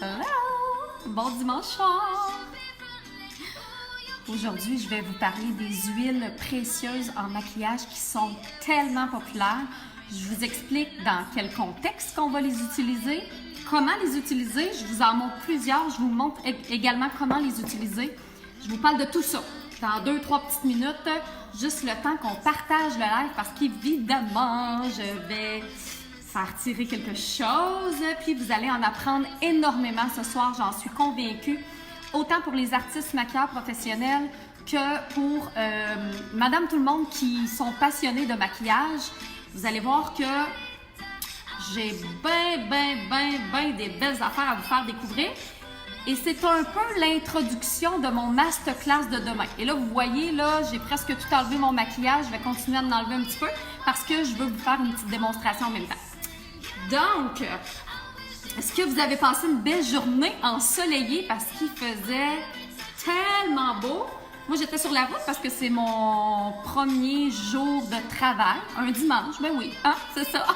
Hello! Bon dimanche soir! Aujourd'hui, je vais vous parler des huiles précieuses en maquillage qui sont tellement populaires. Je vous explique dans quel contexte qu'on va les utiliser, comment les utiliser. Je vous en montre plusieurs. Je vous montre également comment les utiliser. Je vous parle de tout ça dans 2-3 petites minutes, juste le temps qu'on partage le live parce qu'évidemment, je vais faire tirer quelque chose, puis vous allez en apprendre énormément ce soir, j'en suis convaincue, autant pour les artistes maquilleurs professionnels que pour Madame Tout-le-Monde qui sont passionnés de maquillage. Vous allez voir que j'ai ben des belles affaires à vous faire découvrir. Et c'est un peu l'introduction de mon masterclass de demain. Et là, vous voyez, là, j'ai presque tout enlevé mon maquillage. Je vais continuer à en enlever un petit peu parce que je veux vous faire une petite démonstration en même temps. Donc, est-ce que vous avez passé une belle journée ensoleillée parce qu'il faisait tellement beau? Moi, j'étais sur la route parce que c'est mon premier jour de travail, un dimanche. Ben oui, hein, c'est ça.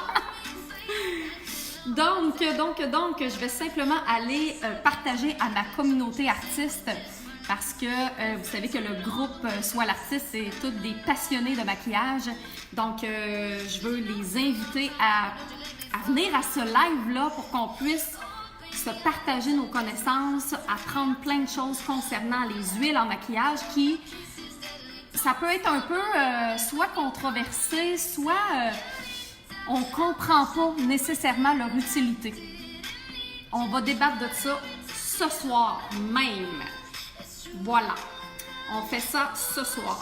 Donc, je vais simplement aller partager à ma communauté artiste parce que vous savez que le groupe Soit l'artiste, c'est tous des passionnés de maquillage. Donc, je veux les inviter à venir à ce live-là pour qu'on puisse se partager nos connaissances, apprendre plein de choses concernant les huiles en maquillage qui, ça peut être un peu soit controversé, soit on ne comprend pas nécessairement leur utilité. On va débattre de ça ce soir même. Voilà, on fait ça ce soir.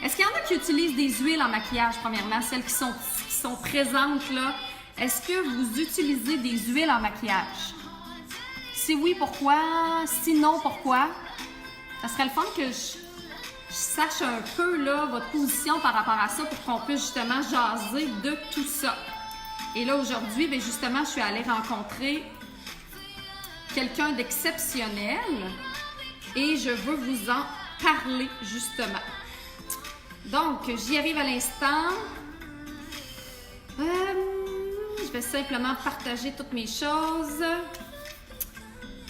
Est-ce qu'il y en a qui utilisent des huiles en maquillage, premièrement, celles qui sont présentes là? Est-ce que vous utilisez des huiles en maquillage? Si oui, pourquoi? Sinon, pourquoi? Ça serait le fun que je sache un peu là, votre position par rapport à ça pour qu'on puisse justement jaser de tout ça. Et là, aujourd'hui, bien, justement, je suis allée rencontrer quelqu'un d'exceptionnel et je veux vous en parler justement. Donc, j'y arrive à l'instant. Je vais simplement partager toutes mes choses.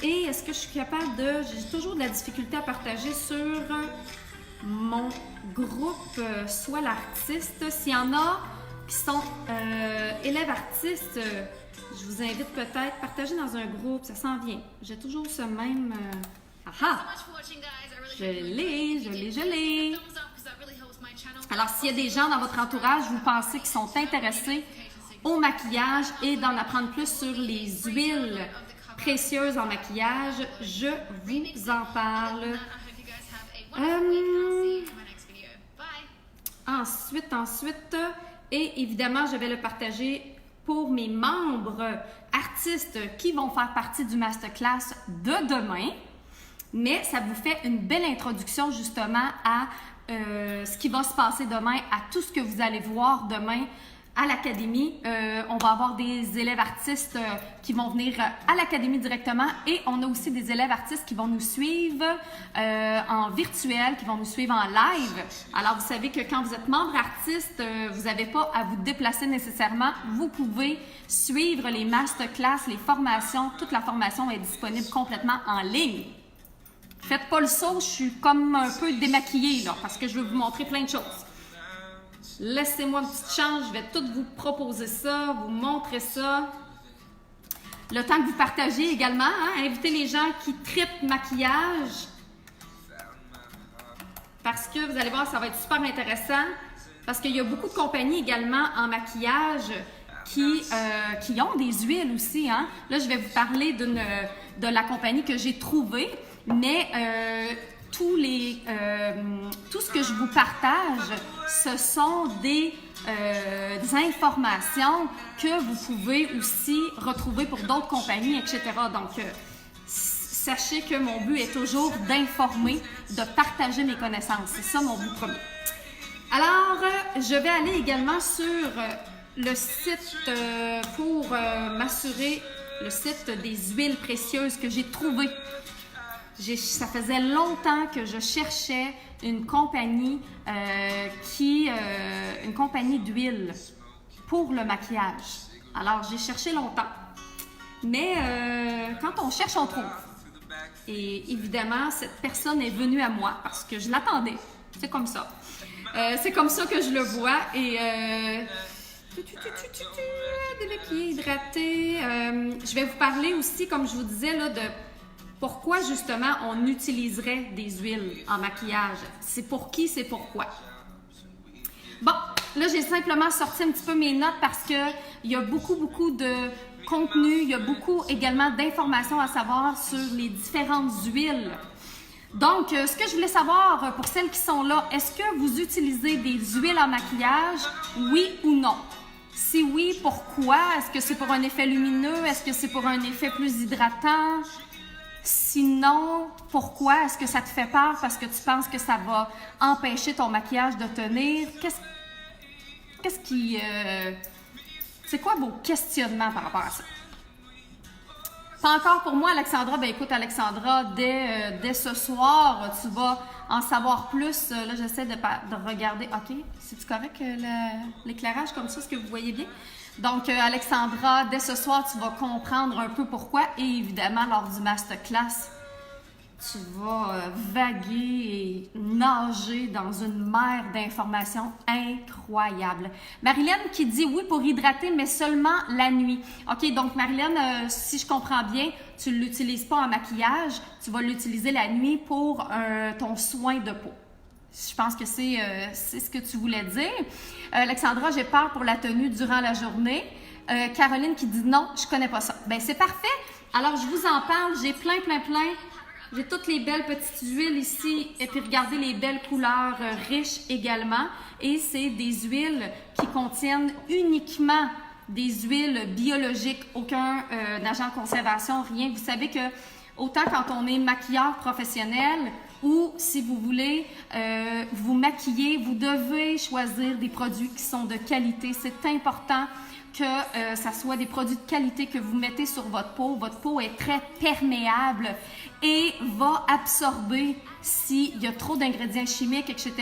Et est-ce que je suis capable de... J'ai toujours de la difficulté à partager sur mon groupe Soit l'artiste. S'il y en a qui sont élèves artistes, je vous invite peut-être à partager dans un groupe. Ça s'en vient. J'ai toujours ce même... Aha! Je l'ai. Alors, s'il y a des gens dans votre entourage, vous pensez qu'ils sont intéressés au maquillage et d'en apprendre plus sur les huiles précieuses en maquillage, je vous en parle. Ensuite, et évidemment, je vais le partager pour mes membres artistes qui vont faire partie du masterclass de demain. Mais ça vous fait une belle introduction justement à ce qui va se passer demain, à tout ce que vous allez voir demain à l'académie. On va avoir des élèves artistes qui vont venir à l'académie directement et on a aussi des élèves artistes qui vont nous suivre en virtuel, qui vont nous suivre en live. Alors, vous savez que quand vous êtes membre artiste, vous n'avez pas à vous déplacer nécessairement. Vous pouvez suivre les masterclass, les formations. Toute la formation est disponible complètement en ligne. Faites pas le saut, je suis comme un peu démaquillée là parce que je veux vous montrer plein de choses. Laissez-moi une petite chance, je vais tout vous proposer ça, vous montrer ça. Le temps que vous partagez également, hein, invitez les gens qui trippent maquillage. Parce que vous allez voir, ça va être super intéressant. Parce qu'il y a beaucoup de compagnies également en maquillage qui ont des huiles aussi. Hein. Là, je vais vous parler de la compagnie que j'ai trouvée. Mais tout ce que je vous partage, ce sont des informations que vous pouvez aussi retrouver pour d'autres compagnies, etc. Donc, sachez que mon but est toujours d'informer, de partager mes connaissances. C'est ça mon but premier. Alors, je vais aller également sur le site pour m'assurer, le site des huiles précieuses que j'ai trouvé. Ça faisait longtemps que je cherchais une compagnie d'huile pour le maquillage. Alors, j'ai cherché longtemps. Mais quand on cherche, on trouve. Et évidemment, cette personne est venue à moi parce que je l'attendais. C'est comme ça. C'est comme ça que je le vois. Et démaquillé, hydraté. Je vais vous parler aussi, comme je vous disais, là, de pourquoi justement on utiliserait des huiles en maquillage. C'est pour qui, c'est pourquoi. Bon, là j'ai simplement sorti un petit peu mes notes parce que il y a beaucoup de contenu, il y a beaucoup également d'informations à savoir sur les différentes huiles. Donc, ce que je voulais savoir pour celles qui sont là, est-ce que vous utilisez des huiles en maquillage, oui ou non? Si oui, pourquoi? Est-ce que c'est pour un effet lumineux? Est-ce que c'est pour un effet plus hydratant? Sinon, pourquoi? Est-ce que ça te fait peur parce que tu penses que ça va empêcher ton maquillage de tenir? C'est quoi vos questionnements par rapport à ça? Pas encore pour moi, Alexandra. Ben écoute, Alexandra, dès ce soir, tu vas en savoir plus. Là, j'essaie de regarder. OK, c'est-tu correct l'éclairage comme ça? Est-ce que vous voyez bien? Donc, Alexandra, dès ce soir, tu vas comprendre un peu pourquoi. Et évidemment, lors du masterclass, tu vas vaguer et nager dans une mer d'informations incroyables. Marilyn qui dit oui pour hydrater, mais seulement la nuit. OK, donc Marilyn, si je comprends bien, tu ne l'utilises pas en maquillage, tu vas l'utiliser la nuit pour ton soin de peau. Je pense que c'est ce que tu voulais dire. Alexandra, j'ai peur pour la tenue durant la journée. Caroline qui dit non, je connais pas ça. Bien, c'est parfait. Alors, je vous en parle. J'ai plein. J'ai toutes les belles petites huiles ici. Et puis, regardez les belles couleurs riches également. Et c'est des huiles qui contiennent uniquement des huiles biologiques. Aucun agent de conservation, rien. Vous savez que autant quand on est maquilleur professionnel ou si vous voulez vous maquiller, vous devez choisir des produits qui sont de qualité. C'est important que ça soit des produits de qualité que vous mettez sur votre peau. Votre peau est très perméable et va absorber s'il y a trop d'ingrédients chimiques, etc.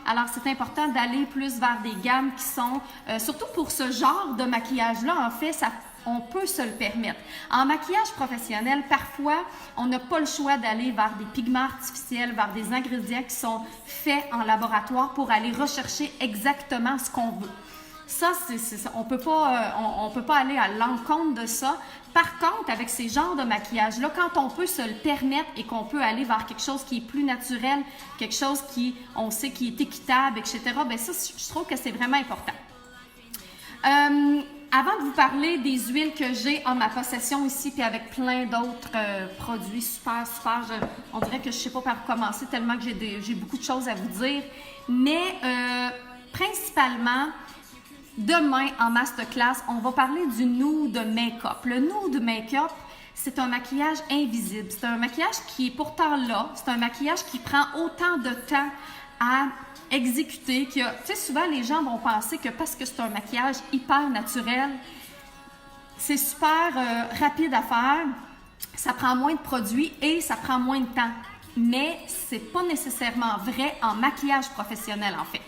Alors, c'est important d'aller plus vers des gammes qui sont, surtout pour ce genre de maquillage-là, en fait, on peut se le permettre. En maquillage professionnel, parfois, on n'a pas le choix d'aller vers des pigments artificiels, vers des ingrédients qui sont faits en laboratoire pour aller rechercher exactement ce qu'on veut. Ça, on peut pas aller à l'encontre de ça. Par contre, avec ces genres de maquillage-là, quand on peut se le permettre et qu'on peut aller vers quelque chose qui est plus naturel, quelque chose qui, on sait, qui est équitable, etc., bien ça, je trouve que c'est vraiment important. Avant de vous parler des huiles que j'ai en ma possession ici, puis avec plein d'autres produits super, on dirait que je ne sais pas par où commencer tellement que j'ai beaucoup de choses à vous dire. Mais principalement, demain en masterclass, on va parler du nude make-up. Le nude make-up, c'est un maquillage invisible. C'est un maquillage qui est pourtant là. C'est un maquillage qui prend autant de temps à exécuter que, tu sais, souvent les gens vont penser que parce que c'est un maquillage hyper naturel, c'est super rapide à faire, ça prend moins de produits et ça prend moins de temps. Mais c'est pas nécessairement vrai en maquillage professionnel en fait.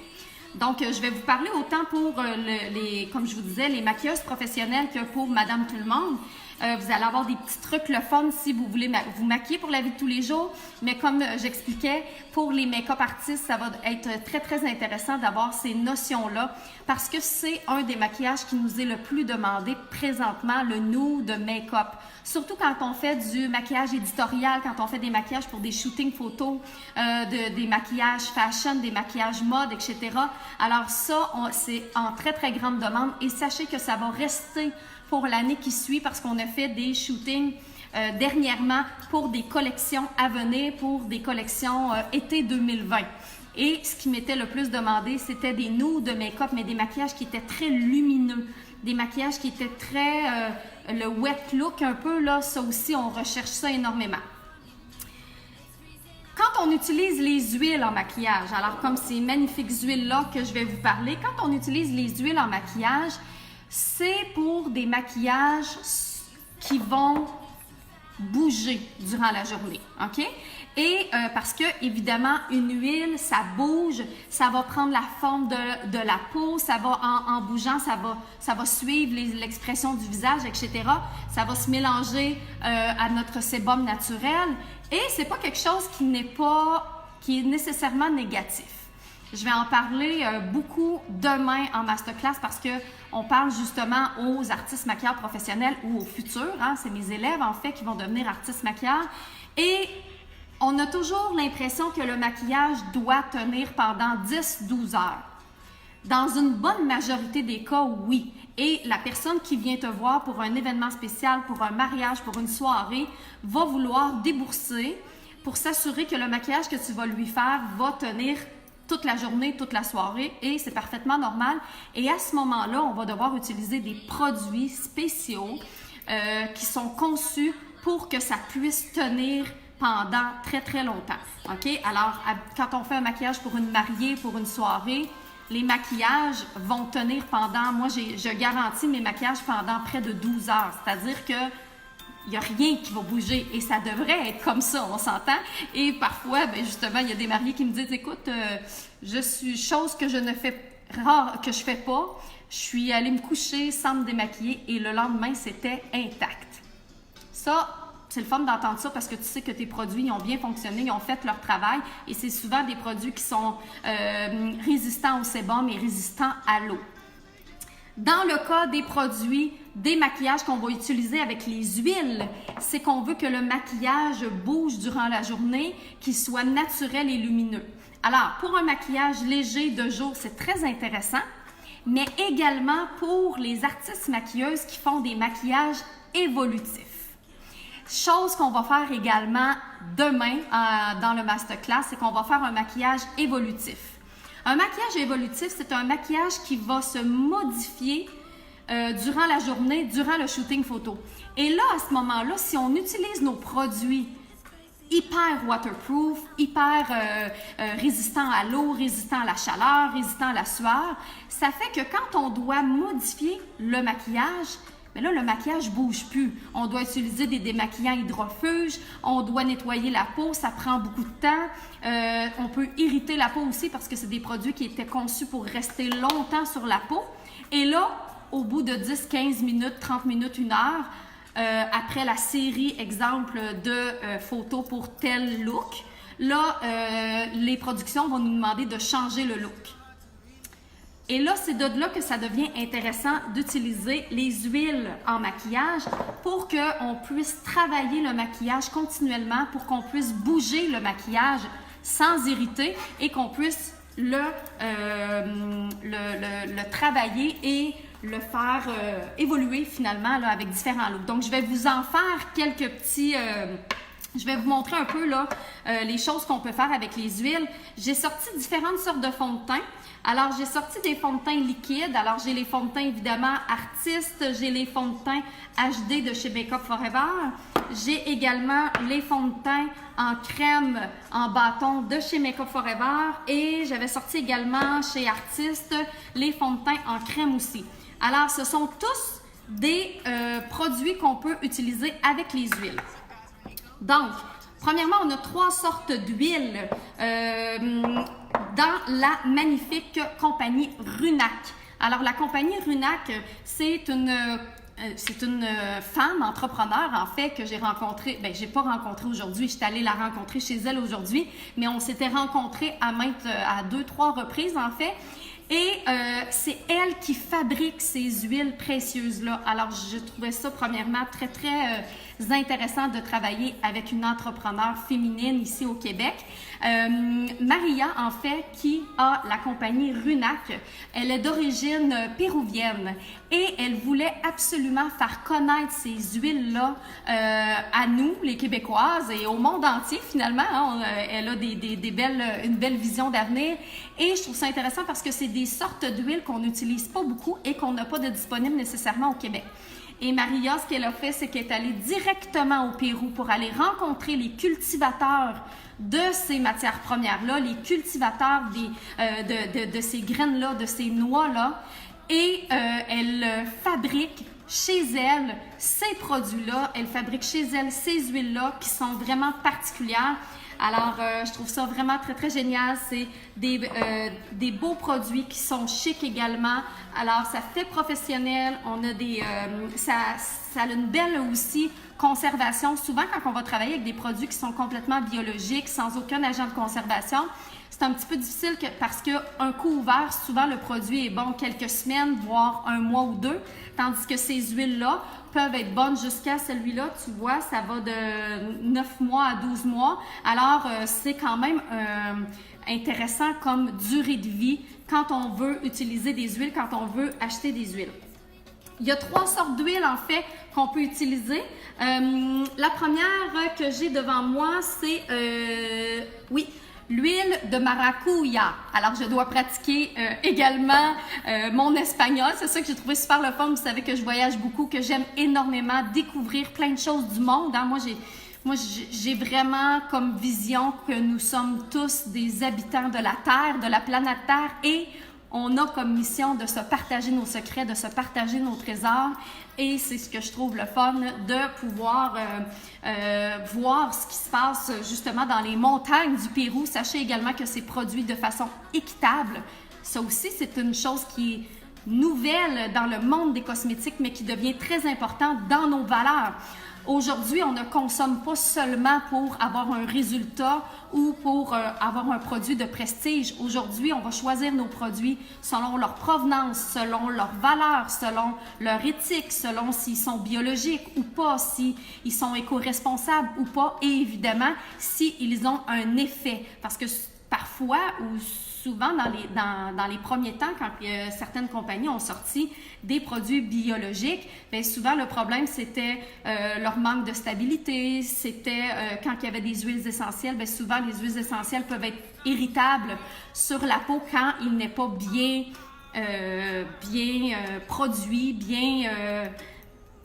Donc, je vais vous parler autant pour comme je vous disais, les maquilleuses professionnelles que pour Madame Tout-le-Monde. Vous allez avoir des petits trucs le fun si vous voulez vous maquiller pour la vie de tous les jours. Mais comme j'expliquais, pour les make-up artistes, ça va être très intéressant d'avoir ces notions-là parce que c'est un des maquillages qui nous est le plus demandé présentement, le nude make-up. Surtout quand on fait du maquillage éditorial, quand on fait des maquillages pour des shootings photos, des maquillages fashion, des maquillages mode, etc. Alors ça, c'est en très grande demande et sachez que ça va rester pour l'année qui suit parce qu'on a fait des shootings dernièrement pour des collections à venir, pour des collections été 2020. Et ce qui m'était le plus demandé, c'était des nude make-up, mais des maquillages qui étaient très lumineux, des maquillages qui étaient très le wet look un peu, là, ça aussi, on recherche ça énormément. Quand on utilise les huiles en maquillage, alors comme ces magnifiques huiles-là que je vais vous parler, quand on utilise les huiles en maquillage, c'est pour des maquillages qui vont bouger durant la journée, OK? Et parce que, évidemment, une huile, ça bouge, ça va prendre la forme de la peau, ça va, en bougeant, ça va suivre l'expression du visage, etc. Ça va se mélanger à notre sébum naturel. Et c'est pas quelque chose qui est nécessairement négatif. Je vais en parler beaucoup demain en masterclass parce que on parle justement aux artistes maquilleurs professionnels ou aux futurs. Hein, c'est mes élèves, en fait, qui vont devenir artistes maquilleurs. Et on a toujours l'impression que le maquillage doit tenir pendant 10-12 heures. Dans une bonne majorité des cas, oui. Et la personne qui vient te voir pour un événement spécial, pour un mariage, pour une soirée, va vouloir débourser pour s'assurer que le maquillage que tu vas lui faire va tenir toute la journée, toute la soirée, et c'est parfaitement normal. Et à ce moment-là, on va devoir utiliser des produits spéciaux qui sont conçus pour que ça puisse tenir pendant très, très longtemps. OK? Alors, quand on fait un maquillage pour une mariée, pour une soirée, les maquillages vont tenir pendant, moi, je garantis mes maquillages pendant près de 12 heures. C'est-à-dire que il n'y a rien qui va bouger et ça devrait être comme ça, on s'entend. Et parfois, ben justement, il y a des mariés qui me disent, écoute, chose que je fais pas, je suis allée me coucher sans me démaquiller et le lendemain, c'était intact. Ça, c'est le fun d'entendre ça parce que tu sais que tes produits ont bien fonctionné, ils ont fait leur travail et c'est souvent des produits qui sont résistants au sébum et résistants à l'eau. Dans le cas des produits, des maquillages qu'on va utiliser avec les huiles, c'est qu'on veut que le maquillage bouge durant la journée, qu'il soit naturel et lumineux. Alors, pour un maquillage léger de jour, c'est très intéressant, mais également pour les artistes maquilleuses qui font des maquillages évolutifs. Chose qu'on va faire également demain dans le masterclass, c'est qu'on va faire un maquillage évolutif. Un maquillage évolutif, c'est un maquillage qui va se modifier durant la journée, durant le shooting photo. Et là, à ce moment-là, si on utilise nos produits hyper waterproof, hyper résistants à l'eau, résistants à la chaleur, résistants à la sueur, ça fait que quand on doit modifier le maquillage, mais là, le maquillage ne bouge plus. On doit utiliser des démaquillants hydrofuges, on doit nettoyer la peau, ça prend beaucoup de temps. On peut irriter la peau aussi parce que c'est des produits qui étaient conçus pour rester longtemps sur la peau. Et là, au bout de 10, 15 minutes, 30 minutes, 1 heure, après la série, exemple, de photos pour tel look, là, les productions vont nous demander de changer le look. Et là, c'est de là que ça devient intéressant d'utiliser les huiles en maquillage pour qu'on puisse travailler le maquillage continuellement, pour qu'on puisse bouger le maquillage sans irriter et qu'on puisse le travailler et le faire évoluer finalement là, avec différents looks. Donc, je vais vous en faire quelques petits... je vais vous montrer un peu là, les choses qu'on peut faire avec les huiles. J'ai sorti différentes sortes de fonds de teint. Alors, j'ai sorti des fonds de teint liquides. Alors, j'ai les fonds de teint, évidemment, Artiste. J'ai les fonds de teint HD de chez Make Up Forever. J'ai également les fonds de teint en crème, en bâton de chez Make Up Forever. Et j'avais sorti également chez Artiste les fonds de teint en crème aussi. Alors, ce sont tous des produits qu'on peut utiliser avec les huiles. Donc, premièrement, on a 3 sortes d'huiles dans la magnifique compagnie Runac. Alors, la compagnie Runac, c'est une femme entrepreneur, en fait, que j'ai rencontrée. Bien, je n'ai pas rencontrée aujourd'hui, je suis allée la rencontrer chez elle aujourd'hui, mais on s'était rencontrés à 2-3 reprises, en fait. Et c'est elle qui fabrique ces huiles précieuses-là. Alors, je trouvais ça, premièrement, très, très intéressant de travailler avec une entrepreneure féminine ici au Québec. Maria, en fait, qui a la compagnie Runac, elle est d'origine péruvienne et elle voulait absolument faire connaître ces huiles-là à nous, les Québécoises, et au monde entier, finalement. Hein. Elle a une belle vision d'avenir et je trouve ça intéressant parce que c'est des sortes d'huiles qu'on n'utilise pas beaucoup et qu'on n'a pas de disponibles nécessairement au Québec. Et Maria, ce qu'elle a fait, c'est qu'elle est allée directement au Pérou pour aller rencontrer les cultivateurs de ces matières premières-là, les cultivateurs de ces graines-là, de ces noix-là. Et elle fabrique chez elle ces produits-là. Elle fabrique chez elle ces huiles-là qui sont vraiment particulières. Alors, je trouve ça vraiment très, très génial. C'est des beaux produits qui sont chics également. Alors, ça fait professionnel. On a ça a une belle aussi conservation. Souvent, quand on va travailler avec des produits qui sont complètement biologiques, sans aucun agent de conservation, c'est un petit peu difficile parce qu'un coup ouvert, souvent le produit est bon quelques semaines, voire un mois ou deux, tandis que ces huiles-là peuvent être bonnes jusqu'à celui-là, tu vois, ça va de 9 mois à 12 mois. Alors, c'est quand même intéressant comme durée de vie quand on veut utiliser des huiles, quand on veut acheter des huiles. Il y a 3 sortes d'huiles, en fait, qu'on peut utiliser. La première que j'ai devant moi, c'est, l'huile de maracuya. Alors, je dois pratiquer également mon espagnol. C'est ça que j'ai trouvé super le fun. Vous savez que je voyage beaucoup, que j'aime énormément découvrir plein de choses du monde. Hein. Moi, j'ai vraiment comme vision que nous sommes tous des habitants de la Terre, de la planète Terre, et on a comme mission de se partager nos secrets, de se partager nos trésors. Et c'est ce que je trouve le fun, de pouvoir voir ce qui se passe justement dans les montagnes du Pérou. Sachez également que c'est produit de façon équitable. Ça aussi, c'est une chose qui est nouvelle dans le monde des cosmétiques, mais qui devient très importante dans nos valeurs. Aujourd'hui, on ne consomme pas seulement pour avoir un résultat ou pour avoir un produit de prestige. Aujourd'hui, on va choisir nos produits selon leur provenance, selon leurs valeurs, selon leur éthique, selon s'ils sont biologiques ou pas, s'ils sont éco-responsables ou pas, et évidemment, s'ils ont un effet. Parce que parfois, ou souvent dans les premiers temps, quand certaines compagnies ont sorti des produits biologiques, bien souvent le problème c'était leur manque de stabilité, c'était quand il y avait des huiles essentielles, bien souvent les huiles essentielles peuvent être irritables sur la peau quand il n'est pas bien produit, bien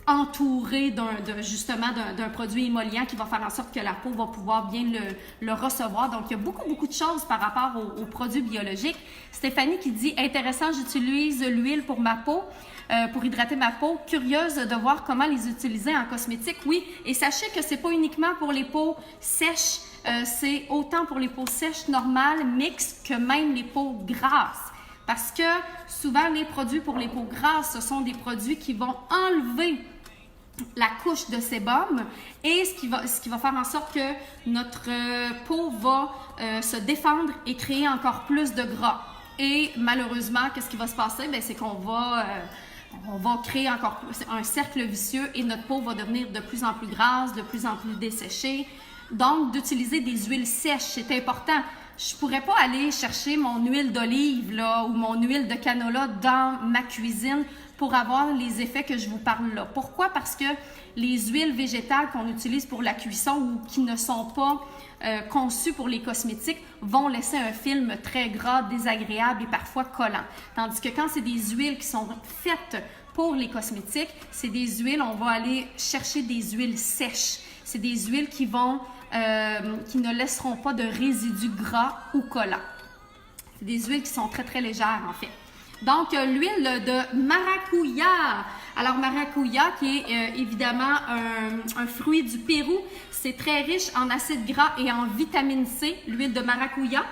entouré justement d'un produit émollient qui va faire en sorte que la peau va pouvoir bien le recevoir. Donc, il y a beaucoup de choses par rapport aux produits biologiques. Stéphanie qui dit « Intéressant, j'utilise l'huile pour ma peau, pour hydrater ma peau. Curieuse de voir comment les utiliser en cosmétique. » Oui, et sachez que c'est pas uniquement pour les peaux sèches, c'est autant pour les peaux sèches normales, mixtes, que même les peaux grasses. Parce que souvent, les produits pour les peaux grasses, ce sont des produits qui vont enlever la couche de sébum et ce qui va faire en sorte que notre peau va se défendre et créer encore plus de gras. Et malheureusement, qu'est-ce qui va se passer? Bien, c'est qu'on va créer encore un cercle vicieux et notre peau va devenir de plus en plus grasse, de plus en plus desséchée. Donc, d'utiliser des huiles sèches, c'est important. Je ne pourrais pas aller chercher mon huile d'olive là, ou mon huile de canola dans ma cuisine pour avoir les effets que je vous parle là. Pourquoi? Parce que les huiles végétales qu'on utilise pour la cuisson ou qui ne sont pas conçues pour les cosmétiques vont laisser un film très gras, désagréable et parfois collant. Tandis que quand c'est des huiles qui sont faites pour les cosmétiques, c'est des huiles, on va aller chercher des huiles sèches. C'est des huiles qui ne laisseront pas de résidus gras ou collants. C'est des huiles qui sont très, très légères, en fait. Donc, l'huile de maracuya. Alors, maracuya, qui est évidemment un fruit du Pérou, c'est très riche en acides gras et en vitamine C, l'huile de maracuya.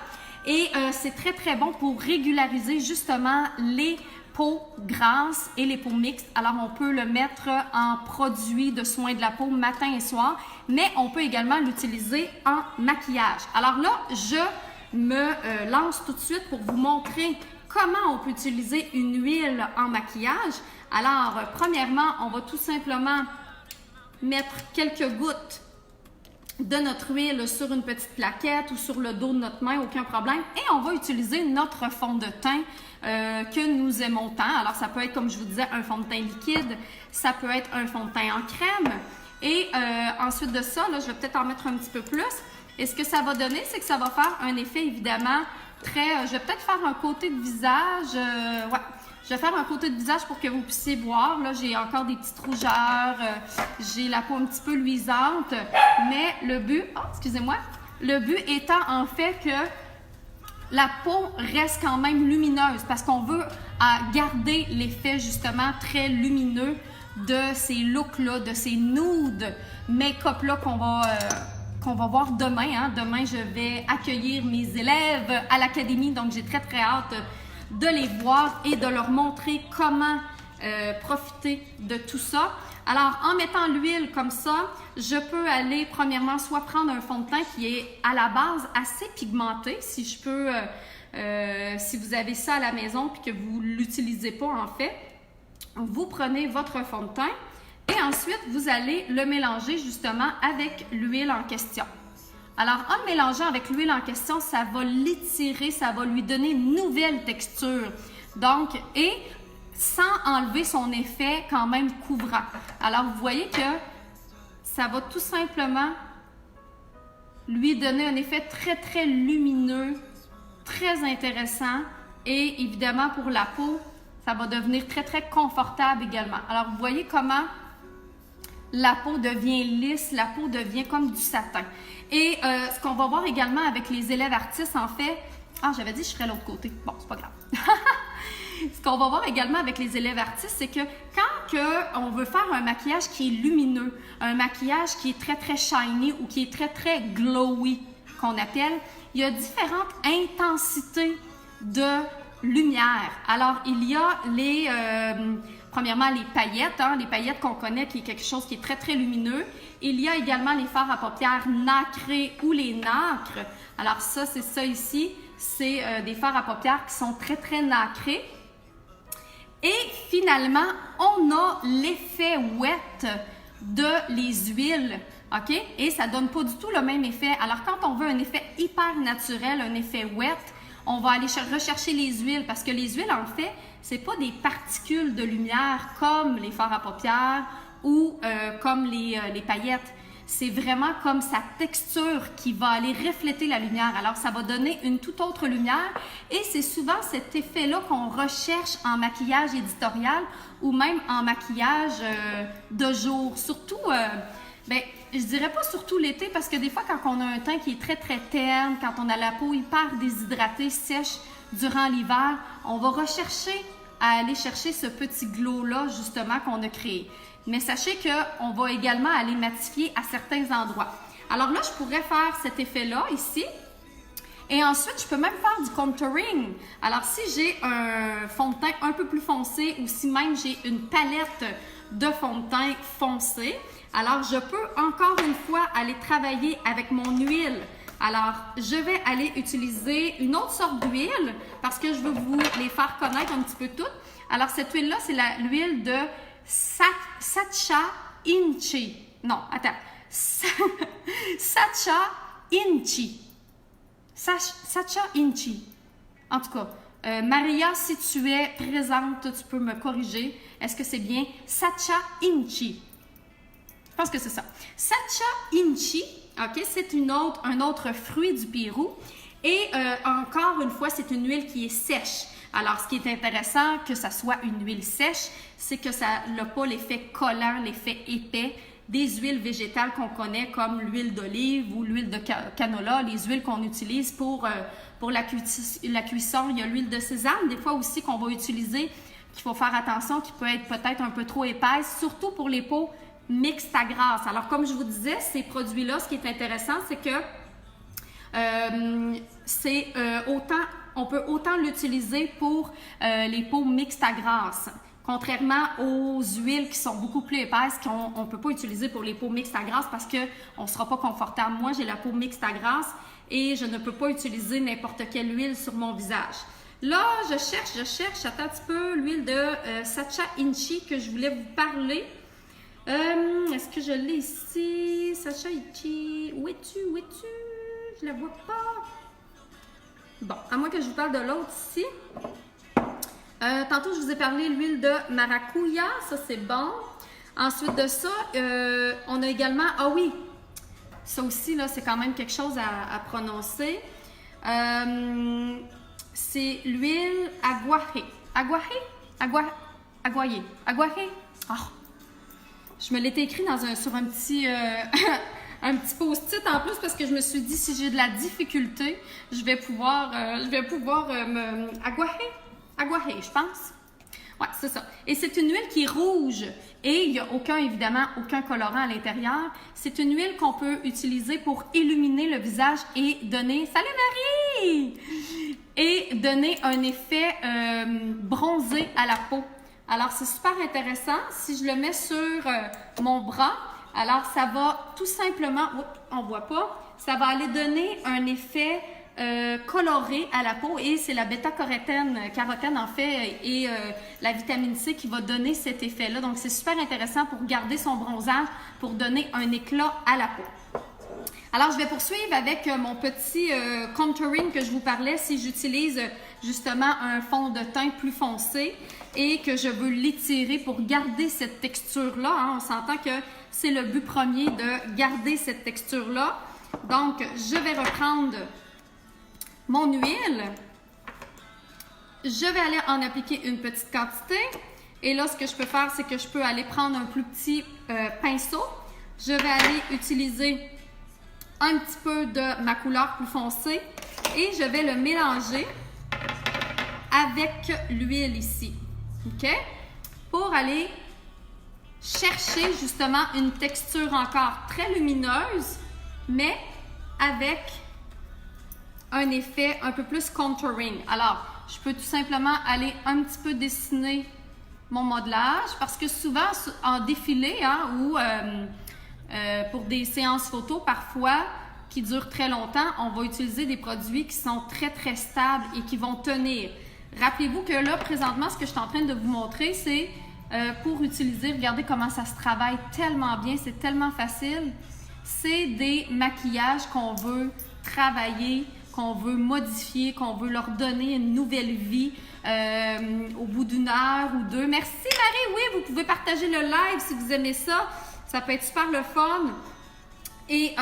Et c'est très, très bon pour régulariser justement les peaux grasses et les peaux mixtes. Alors, on peut le mettre en produit de soins de la peau matin et soir, mais on peut également l'utiliser en maquillage. Alors là, je me lance tout de suite pour vous montrer comment on peut utiliser une huile en maquillage. Alors, premièrement, on va tout simplement mettre quelques gouttes de notre huile sur une petite plaquette ou sur le dos de notre main, aucun problème. Et on va utiliser notre fond de teint que nous aimons tant. Alors, ça peut être, comme je vous disais, un fond de teint liquide, ça peut être un fond de teint en crème. Et ensuite de ça, là, je vais peut-être en mettre un petit peu plus. Et ce que ça va donner, c'est que ça va faire un effet évidemment très... je vais peut-être faire un côté de visage. Ouais. Je vais faire un côté de visage pour que vous puissiez voir. Là, j'ai encore des petites rougeurs. J'ai la peau un petit peu luisante. Mais le but... Oh, excusez-moi. Le but étant en fait que la peau reste quand même lumineuse parce qu'on veut garder l'effet justement très lumineux de ces looks-là, de ces nude make-up-là qu'on va voir demain. Hein. Demain, je vais accueillir mes élèves à l'académie, donc j'ai très très hâte de les voir et de leur montrer comment profiter de tout ça. Alors, en mettant l'huile comme ça, je peux aller premièrement soit prendre un fond de teint qui est à la base assez pigmenté, si je peux, si vous avez ça à la maison puis que vous ne l'utilisez pas en fait, vous prenez votre fond de teint et ensuite vous allez le mélanger justement avec l'huile en question. Alors, en le mélangeant avec l'huile en question, ça va l'étirer, ça va lui donner une nouvelle texture. Donc, et sans enlever son effet quand même couvrant. Alors, vous voyez que ça va tout simplement lui donner un effet très, très lumineux, très intéressant et évidemment pour la peau, ça va devenir très, très confortable également. Alors, vous voyez comment la peau devient lisse, la peau devient comme du satin. Et ce qu'on va voir également avec les élèves artistes, en fait... Ah, j'avais dit que je ferais l'autre côté. Bon, c'est pas grave. Ce qu'on va voir également avec les élèves artistes, c'est que quand on veut faire un maquillage qui est lumineux, un maquillage qui est très, très shiny ou qui est très, très glowy, qu'on appelle, il y a différentes intensités de lumière. Alors, il y a les... premièrement, les paillettes, hein, les paillettes qu'on connaît, qui est quelque chose qui est très, très lumineux. Il y a également les fards à paupières nacrés ou les nacres. Alors ça, c'est ça ici. C'est des fards à paupières qui sont très, très nacrés. Et finalement, on a l'effet wet de les huiles. OK? Et ça ne donne pas du tout le même effet. Alors, quand on veut un effet hyper naturel, un effet wet, on va aller rechercher les huiles parce que les huiles, en fait, c'est pas des particules de lumière comme les fards à paupières ou comme les paillettes. C'est vraiment comme sa texture qui va aller refléter la lumière. Alors, ça va donner une toute autre lumière et c'est souvent cet effet-là qu'on recherche en maquillage éditorial ou même en maquillage de jour. Surtout, je dirais pas surtout l'été parce que des fois, quand on a un teint qui est très, très terne, quand on a la peau hyper déshydratée, sèche durant l'hiver, on va rechercher à aller chercher ce petit glow-là, justement, qu'on a créé. Mais sachez qu'on va également aller matifier à certains endroits. Alors là, je pourrais faire cet effet-là, ici. Et ensuite, je peux même faire du contouring. Alors, si j'ai un fond de teint un peu plus foncé ou si même j'ai une palette de fond de teint foncé, alors je peux encore une fois aller travailler avec mon huile. Alors, je vais aller utiliser une autre sorte d'huile parce que je veux vous les faire connaître un petit peu toutes. Alors, cette huile-là, c'est l'huile de Sacha Inchi. Non, attends. Sacha Inchi. Sacha Inchi. En tout cas, Maria, si tu es présente, tu peux me corriger. Est-ce que c'est bien Sacha Inchi? Je pense que c'est ça. Sacha Inchi, ok, c'est un autre fruit du Pérou. Et encore une fois, c'est une huile qui est sèche. Alors, ce qui est intéressant, que ça soit une huile sèche, c'est que ça n'a pas l'effet collant, l'effet épais des huiles végétales qu'on connaît comme l'huile d'olive ou l'huile de canola, les huiles qu'on utilise pour la cuisson. Il y a l'huile de sésame, des fois aussi qu'on va utiliser, qu'il faut faire attention, qui peut être peut-être un peu trop épaisse, surtout pour les peaux mixtes à grasse. Alors, comme je vous disais, ces produits-là, ce qui est intéressant, c'est que on peut autant l'utiliser pour les peaux mixtes à grasse. Contrairement aux huiles qui sont beaucoup plus épaisses qu'on ne peut pas utiliser pour les peaux mixtes à grasse parce qu'on ne sera pas confortable. Moi, j'ai la peau mixte à grasse et je ne peux pas utiliser n'importe quelle huile sur mon visage. Là, je cherche, attends un petit peu, l'huile de Sacha Inchi que je voulais vous parler. Est-ce que je l'ai ici? Sacha Inchi, où es-tu? Je la vois pas. Bon, à moins que je vous parle de l'autre ici. Tantôt, je vous ai parlé de l'huile de maracuya, ça c'est bon. Ensuite de ça, on a également, ah oui, ça aussi, là, c'est quand même quelque chose à prononcer. C'est l'huile aguaje. Aguaje. Oh, je me l'étais écrit sur un petit, un petit post-it en plus parce que je me suis dit, si j'ai de la difficulté, je vais pouvoir aguaje, je pense. Ouais, c'est ça. Et c'est une huile qui est rouge et il n'y a évidemment, aucun colorant à l'intérieur. C'est une huile qu'on peut utiliser pour illuminer le visage et donner... Salut Marie! Et donner un effet bronzé à la peau. Alors, c'est super intéressant. Si je le mets sur mon bras, alors ça va tout simplement... Oups, on ne voit pas. Ça va aller donner un effet... coloré à la peau et c'est la bêta-carotène en fait et la vitamine C qui va donner cet effet-là. Donc, c'est super intéressant pour garder son bronzage, pour donner un éclat à la peau. Alors, je vais poursuivre avec mon petit contouring que je vous parlais si j'utilise justement un fond de teint plus foncé et que je veux l'étirer pour garder cette texture-là. Hein. On s'entend que c'est le but premier de garder cette texture-là. Donc, je vais reprendre mon huile, je vais aller en appliquer une petite quantité et là ce que je peux faire c'est que je peux aller prendre un plus petit pinceau, je vais aller utiliser un petit peu de ma couleur plus foncée et je vais le mélanger avec l'huile ici, ok? Pour aller chercher justement une texture encore très lumineuse mais avec un effet un peu plus contouring. Alors, je peux tout simplement aller un petit peu dessiner mon modelage parce que souvent en défilé hein, ou pour des séances photo parfois qui durent très longtemps, on va utiliser des produits qui sont très très stables et qui vont tenir. Rappelez-vous que là présentement ce que je suis en train de vous montrer c'est pour utiliser, regardez comment ça se travaille tellement bien, c'est tellement facile. C'est des maquillages qu'on veut travailler, qu'on veut modifier, qu'on veut leur donner une nouvelle vie au bout d'une heure ou deux. Merci Marie, oui, vous pouvez partager le live si vous aimez ça. Ça peut être super le fun. Et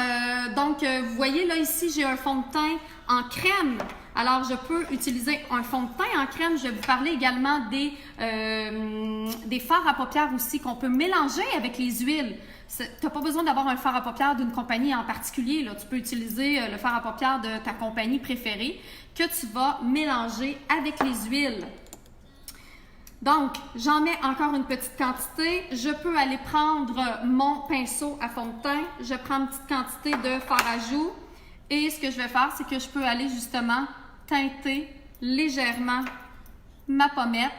donc, vous voyez là ici, j'ai un fond de teint en crème. Alors, je peux utiliser un fond de teint en crème. Je vais vous parler également des fards à paupières aussi qu'on peut mélanger avec les huiles. Tu n'as pas besoin d'avoir un fard à paupières d'une compagnie en particulier. Là. Tu peux utiliser le fard à paupières de ta compagnie préférée que tu vas mélanger avec les huiles. Donc, j'en mets encore une petite quantité. Je peux aller prendre mon pinceau à fond de teint. Je prends une petite quantité de fard à joues. Et ce que je vais faire, c'est que je peux aller justement teinter légèrement ma pommette.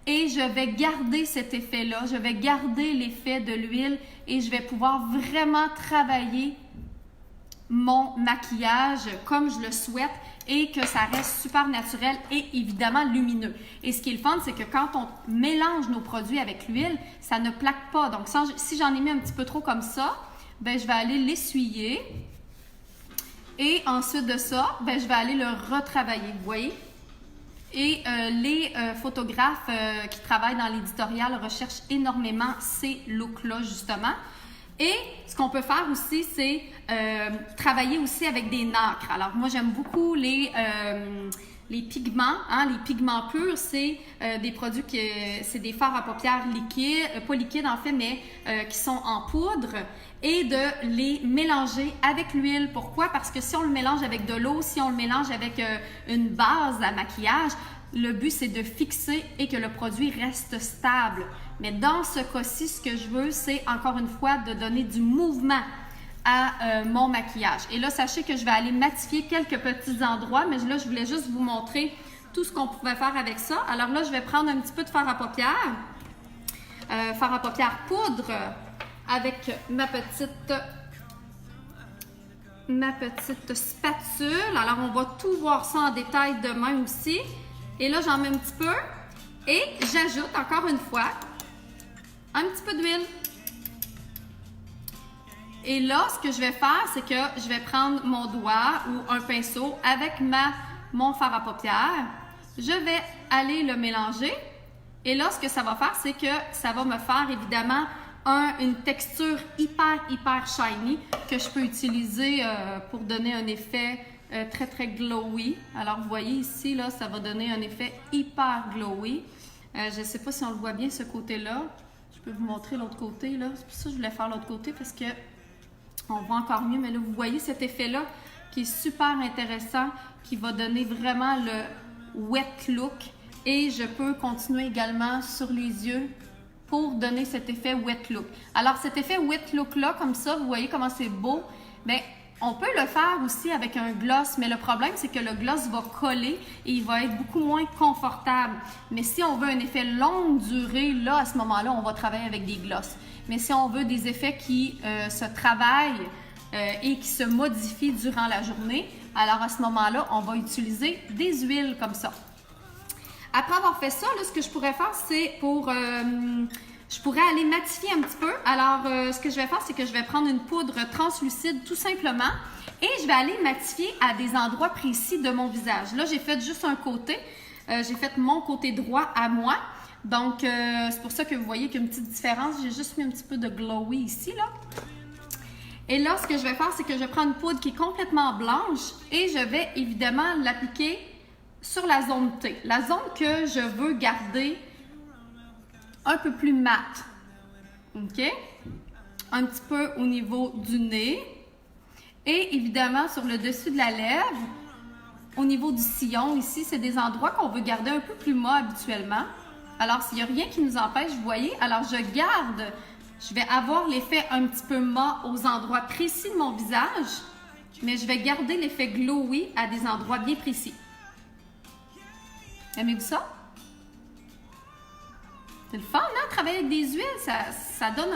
Et je vais garder cet effet-là, je vais garder l'effet de l'huile et je vais pouvoir vraiment travailler mon maquillage comme je le souhaite et que ça reste super naturel et évidemment lumineux. Et ce qui est le fun, c'est que quand on mélange nos produits avec l'huile, ça ne plaque pas. Donc, si j'en ai mis un petit peu trop comme ça, ben, je vais aller l'essuyer et ensuite de ça, ben, je vais aller le retravailler, vous voyez? Et les photographes qui travaillent dans l'éditorial recherchent énormément ces looks-là, justement. Et ce qu'on peut faire aussi, c'est travailler aussi avec des nacres. Alors, moi, j'aime beaucoup les pigments. Hein, les pigments purs, c'est des produits c'est des fards à paupières liquides, pas liquides en fait, mais qui sont en poudre. Et de les mélanger avec l'huile. Pourquoi? Parce que si on le mélange avec de l'eau, si on le mélange avec une base à maquillage, le but c'est de fixer et que le produit reste stable. Mais dans ce cas-ci, ce que je veux, c'est encore une fois de donner du mouvement à mon maquillage. Et là, sachez que je vais aller matifier quelques petits endroits, mais là, je voulais juste vous montrer tout ce qu'on pouvait faire avec ça. Alors là, je vais prendre un petit peu de fard à paupières poudre, avec ma petite spatule. Alors, on va tout voir ça en détail demain aussi. Et là, j'en mets un petit peu et j'ajoute encore une fois un petit peu d'huile. Et là, ce que je vais faire, c'est que je vais prendre mon doigt ou un pinceau avec mon fard à paupières. Je vais aller le mélanger. Et là, ce que ça va faire, c'est que ça va me faire évidemment une texture hyper shiny que je peux utiliser pour donner un effet très très glowy. Alors vous voyez ici, là, ça va donner un effet hyper glowy. Je ne sais pas si on le voit bien ce côté-là. Je peux vous montrer l'autre côté, là. C'est pour ça que je voulais faire l'autre côté parce que on voit encore mieux. Mais là, vous voyez cet effet-là qui est super intéressant, qui va donner vraiment le wet look Et je peux continuer également sur les yeux pour donner cet effet wet look. Alors cet effet wet look là, comme ça, vous voyez comment c'est beau, mais on peut le faire aussi avec un gloss, mais le problème c'est que le gloss va coller et il va être beaucoup moins confortable. Mais si on veut un effet longue durée, là à ce moment-là, on va travailler avec des glosses. Mais si on veut des effets qui se travaillent et qui se modifient durant la journée, alors à ce moment-là, on va utiliser des huiles comme ça. Après avoir fait ça, là, ce que je pourrais faire, c'est je pourrais aller matifier un petit peu. Alors, ce que je vais faire, c'est que je vais prendre une poudre translucide tout simplement et je vais aller matifier à des endroits précis de mon visage. Là, j'ai fait juste un côté. J'ai fait mon côté droit à moi. Donc, c'est pour ça que vous voyez qu'il y a une petite différence. J'ai juste mis un petit peu de glowy ici, là. Et là, ce que je vais faire, c'est que je vais prendre une poudre qui est complètement blanche et je vais évidemment l'appliquer sur la zone T. La zone que je veux garder un peu plus mate. OK? Un petit peu au niveau du nez. Et évidemment, sur le dessus de la lèvre, au niveau du sillon, ici, c'est des endroits qu'on veut garder un peu plus mat habituellement. Alors, s'il n'y a rien qui nous empêche, vous voyez, alors je vais avoir l'effet un petit peu mat aux endroits précis de mon visage, mais je vais garder l'effet glowy à des endroits bien précis. Aimez-vous ça? C'est le fun, hein? Travailler avec des huiles, ça donne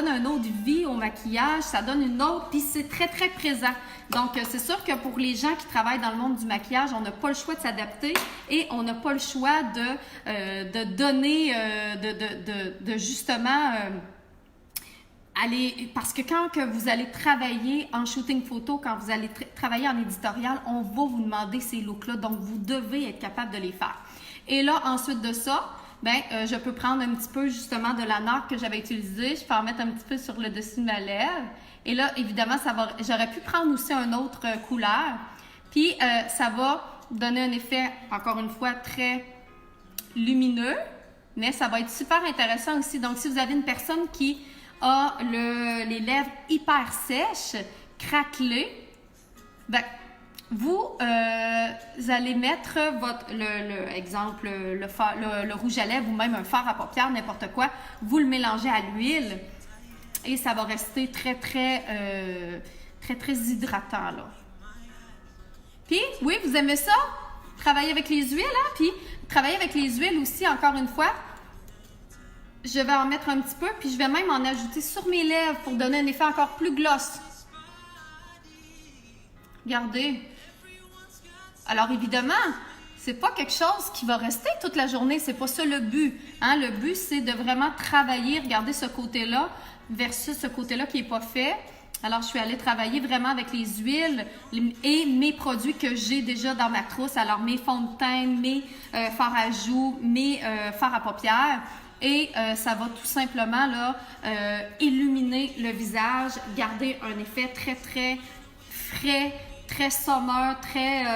un autre vie au maquillage, ça donne une autre, puis c'est très, très présent. Donc, c'est sûr que pour les gens qui travaillent dans le monde du maquillage, on n'a pas le choix de s'adapter et on n'a pas le choix de donner, justement... parce que quand que vous allez travailler en shooting photo, quand vous allez travailler en éditorial, on va vous demander ces looks-là, donc vous devez être capable de les faire. Et là, ensuite de ça, je peux prendre un petit peu justement de la nacre que j'avais utilisée, je peux en mettre un petit peu sur le dessus de ma lèvre. Et là, évidemment, j'aurais pu prendre aussi une autre couleur. Puis, ça va donner un effet, encore une fois, très lumineux, mais ça va être super intéressant aussi. Donc, si vous avez une personne qui a les lèvres hyper sèches, craquelées, vous allez mettre exemple, le rouge à lèvres ou même un fard à paupières, n'importe quoi, vous le mélangez à l'huile et ça va rester très, très, très hydratant, là. Puis, oui, vous aimez ça? Travailler avec les huiles, hein? Puis, travailler avec les huiles aussi, encore une fois, je vais en mettre un petit peu, puis je vais même en ajouter sur mes lèvres pour donner un effet encore plus gloss. Regardez. Alors évidemment, c'est pas quelque chose qui va rester toute la journée, c'est pas ça le but. Hein? Le but, c'est de vraiment travailler, regardez ce côté-là versus ce côté-là qui n'est pas fait. Alors, je suis allée travailler vraiment avec les huiles et mes produits que j'ai déjà dans ma trousse. Alors, mes fonds de teint, mes fards à joues, mes fards à paupières. Et ça va tout simplement là, illuminer le visage, garder un effet très, très frais, très summer, très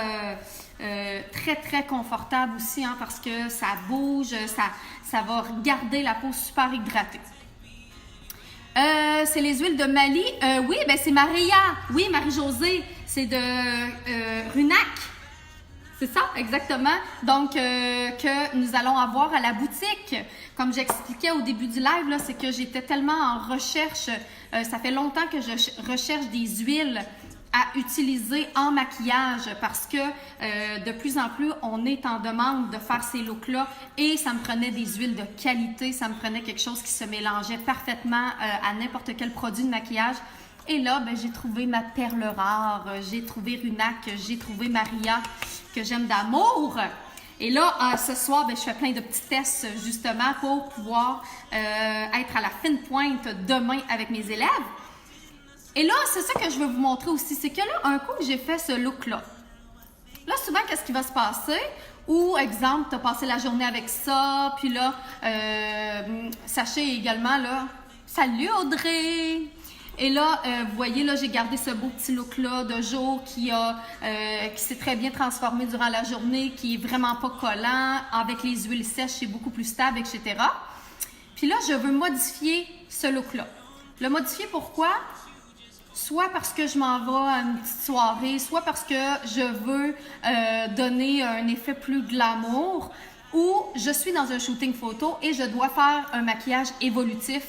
confortable aussi, hein, parce que ça bouge, ça va garder la peau super hydratée. C'est les huiles de Mali. Oui, c'est Maria. Oui, Marie-Josée. C'est de Runac. C'est ça, exactement. Donc, que nous allons avoir à la boutique. Comme j'expliquais au début du live, là, c'est que j'étais tellement en recherche. Ça fait longtemps que je recherche des huiles à utiliser en maquillage parce que de plus en plus, on est en demande de faire ces looks-là et ça me prenait des huiles de qualité, ça me prenait quelque chose qui se mélangeait parfaitement à n'importe quel produit de maquillage. Et là, j'ai trouvé ma perle rare, j'ai trouvé Runac, j'ai trouvé Maria, que j'aime d'amour. Et là, ce soir, je fais plein de petits tests justement pour pouvoir être à la fine pointe demain avec mes élèves. Et là, c'est ça que je veux vous montrer aussi, c'est que là, un coup que j'ai fait ce look-là, là, souvent, qu'est-ce qui va se passer? Ou, exemple, tu as passé la journée avec ça, puis là, sachez également, là, salut Audrey! Et là, vous voyez, là, j'ai gardé ce beau petit look-là de jour qui s'est très bien transformé durant la journée, qui est vraiment pas collant, avec les huiles sèches, c'est beaucoup plus stable, etc. Puis là, je veux modifier ce look-là. Le modifier, pourquoi? soit parce que je m'en vais à une petite soirée, soit parce que je veux donner un effet plus glamour, ou je suis dans un shooting photo et je dois faire un maquillage évolutif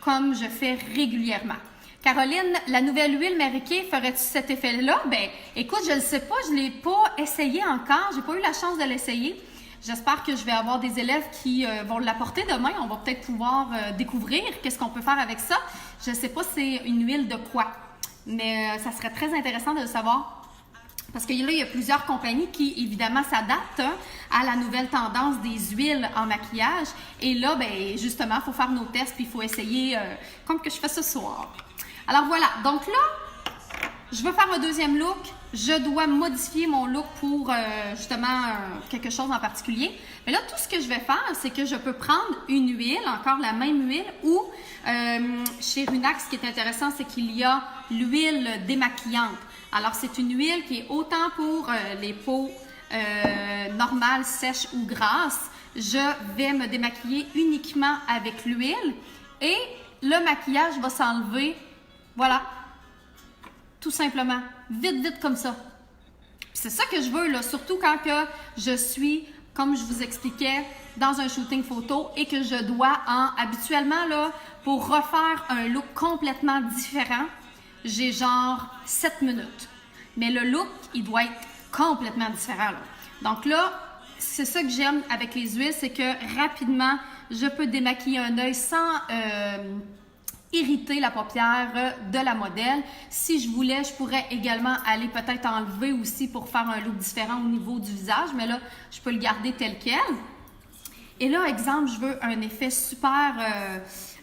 comme je fais régulièrement. Caroline, la nouvelle huile Mary Kay, ferais-tu cet effet-là? Ben, écoute, je ne sais pas, je ne l'ai pas essayé encore, j'ai pas eu la chance de l'essayer. J'espère que je vais avoir des élèves qui vont l'apporter demain. On va peut-être pouvoir découvrir qu'est-ce qu'on peut faire avec ça. Je ne sais pas c'est une huile de quoi, mais ça serait très intéressant de le savoir. Parce que là, il y a plusieurs compagnies qui, évidemment, s'adaptent à la nouvelle tendance des huiles en maquillage. Et là, ben, justement, il faut faire nos tests puis il faut essayer comme que je fais ce soir. Alors voilà, donc là, je veux faire un deuxième look. Je dois modifier mon look pour justement quelque chose en particulier. Mais là, tout ce que je vais faire, c'est que je peux prendre une huile, encore la même huile, ou chez Runax, ce qui est intéressant, c'est qu'il y a l'huile démaquillante. Alors, c'est une huile qui est autant pour les peaux normales, sèches ou grasses. Je vais me démaquiller uniquement avec l'huile et le maquillage va s'enlever, voilà, tout simplement, vite, vite comme ça. C'est ça que je veux, là, surtout quand que je suis, comme je vous expliquais, dans un shooting photo et que je dois habituellement, là, pour refaire un look complètement différent, j'ai genre 7 minutes. Mais le look, il doit être complètement différent, là. Donc là, c'est ça que j'aime avec les huiles, c'est que rapidement, je peux démaquiller un œil sans irriter la paupière de la modèle. Si je voulais, je pourrais également aller peut-être enlever aussi pour faire un look différent au niveau du visage, mais là, je peux le garder tel quel. Et là, exemple, je veux un effet super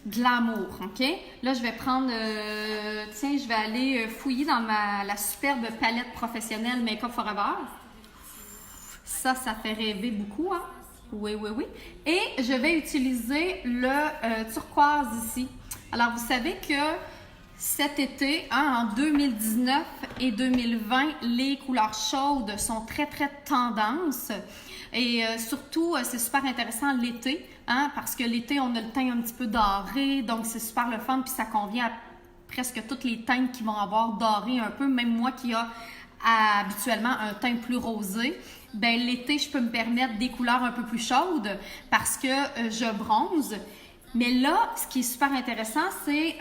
glamour, OK? Là, je vais prendre, tiens, je vais aller fouiller dans la superbe palette professionnelle Make Up Forever. Ça fait rêver beaucoup, hein? Oui, oui, oui. Et je vais utiliser le turquoise ici. Alors, vous savez que cet été, hein, en 2019 et 2020, les couleurs chaudes sont très, très tendance. Et surtout, c'est super intéressant l'été, hein, parce que l'été, on a le teint un petit peu doré, donc c'est super le fun, puis ça convient à presque toutes les teintes qui vont avoir doré un peu, même moi qui a habituellement un teint plus rosé. Ben, l'été, je peux me permettre des couleurs un peu plus chaudes parce que je bronze. Mais là, ce qui est super intéressant, c'est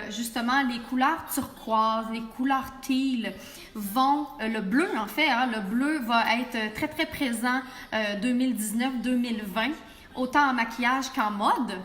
justement les couleurs turquoises, les couleurs teal vont, le bleu en fait, hein, le bleu va être très très présent 2019-2020, autant en maquillage qu'en mode.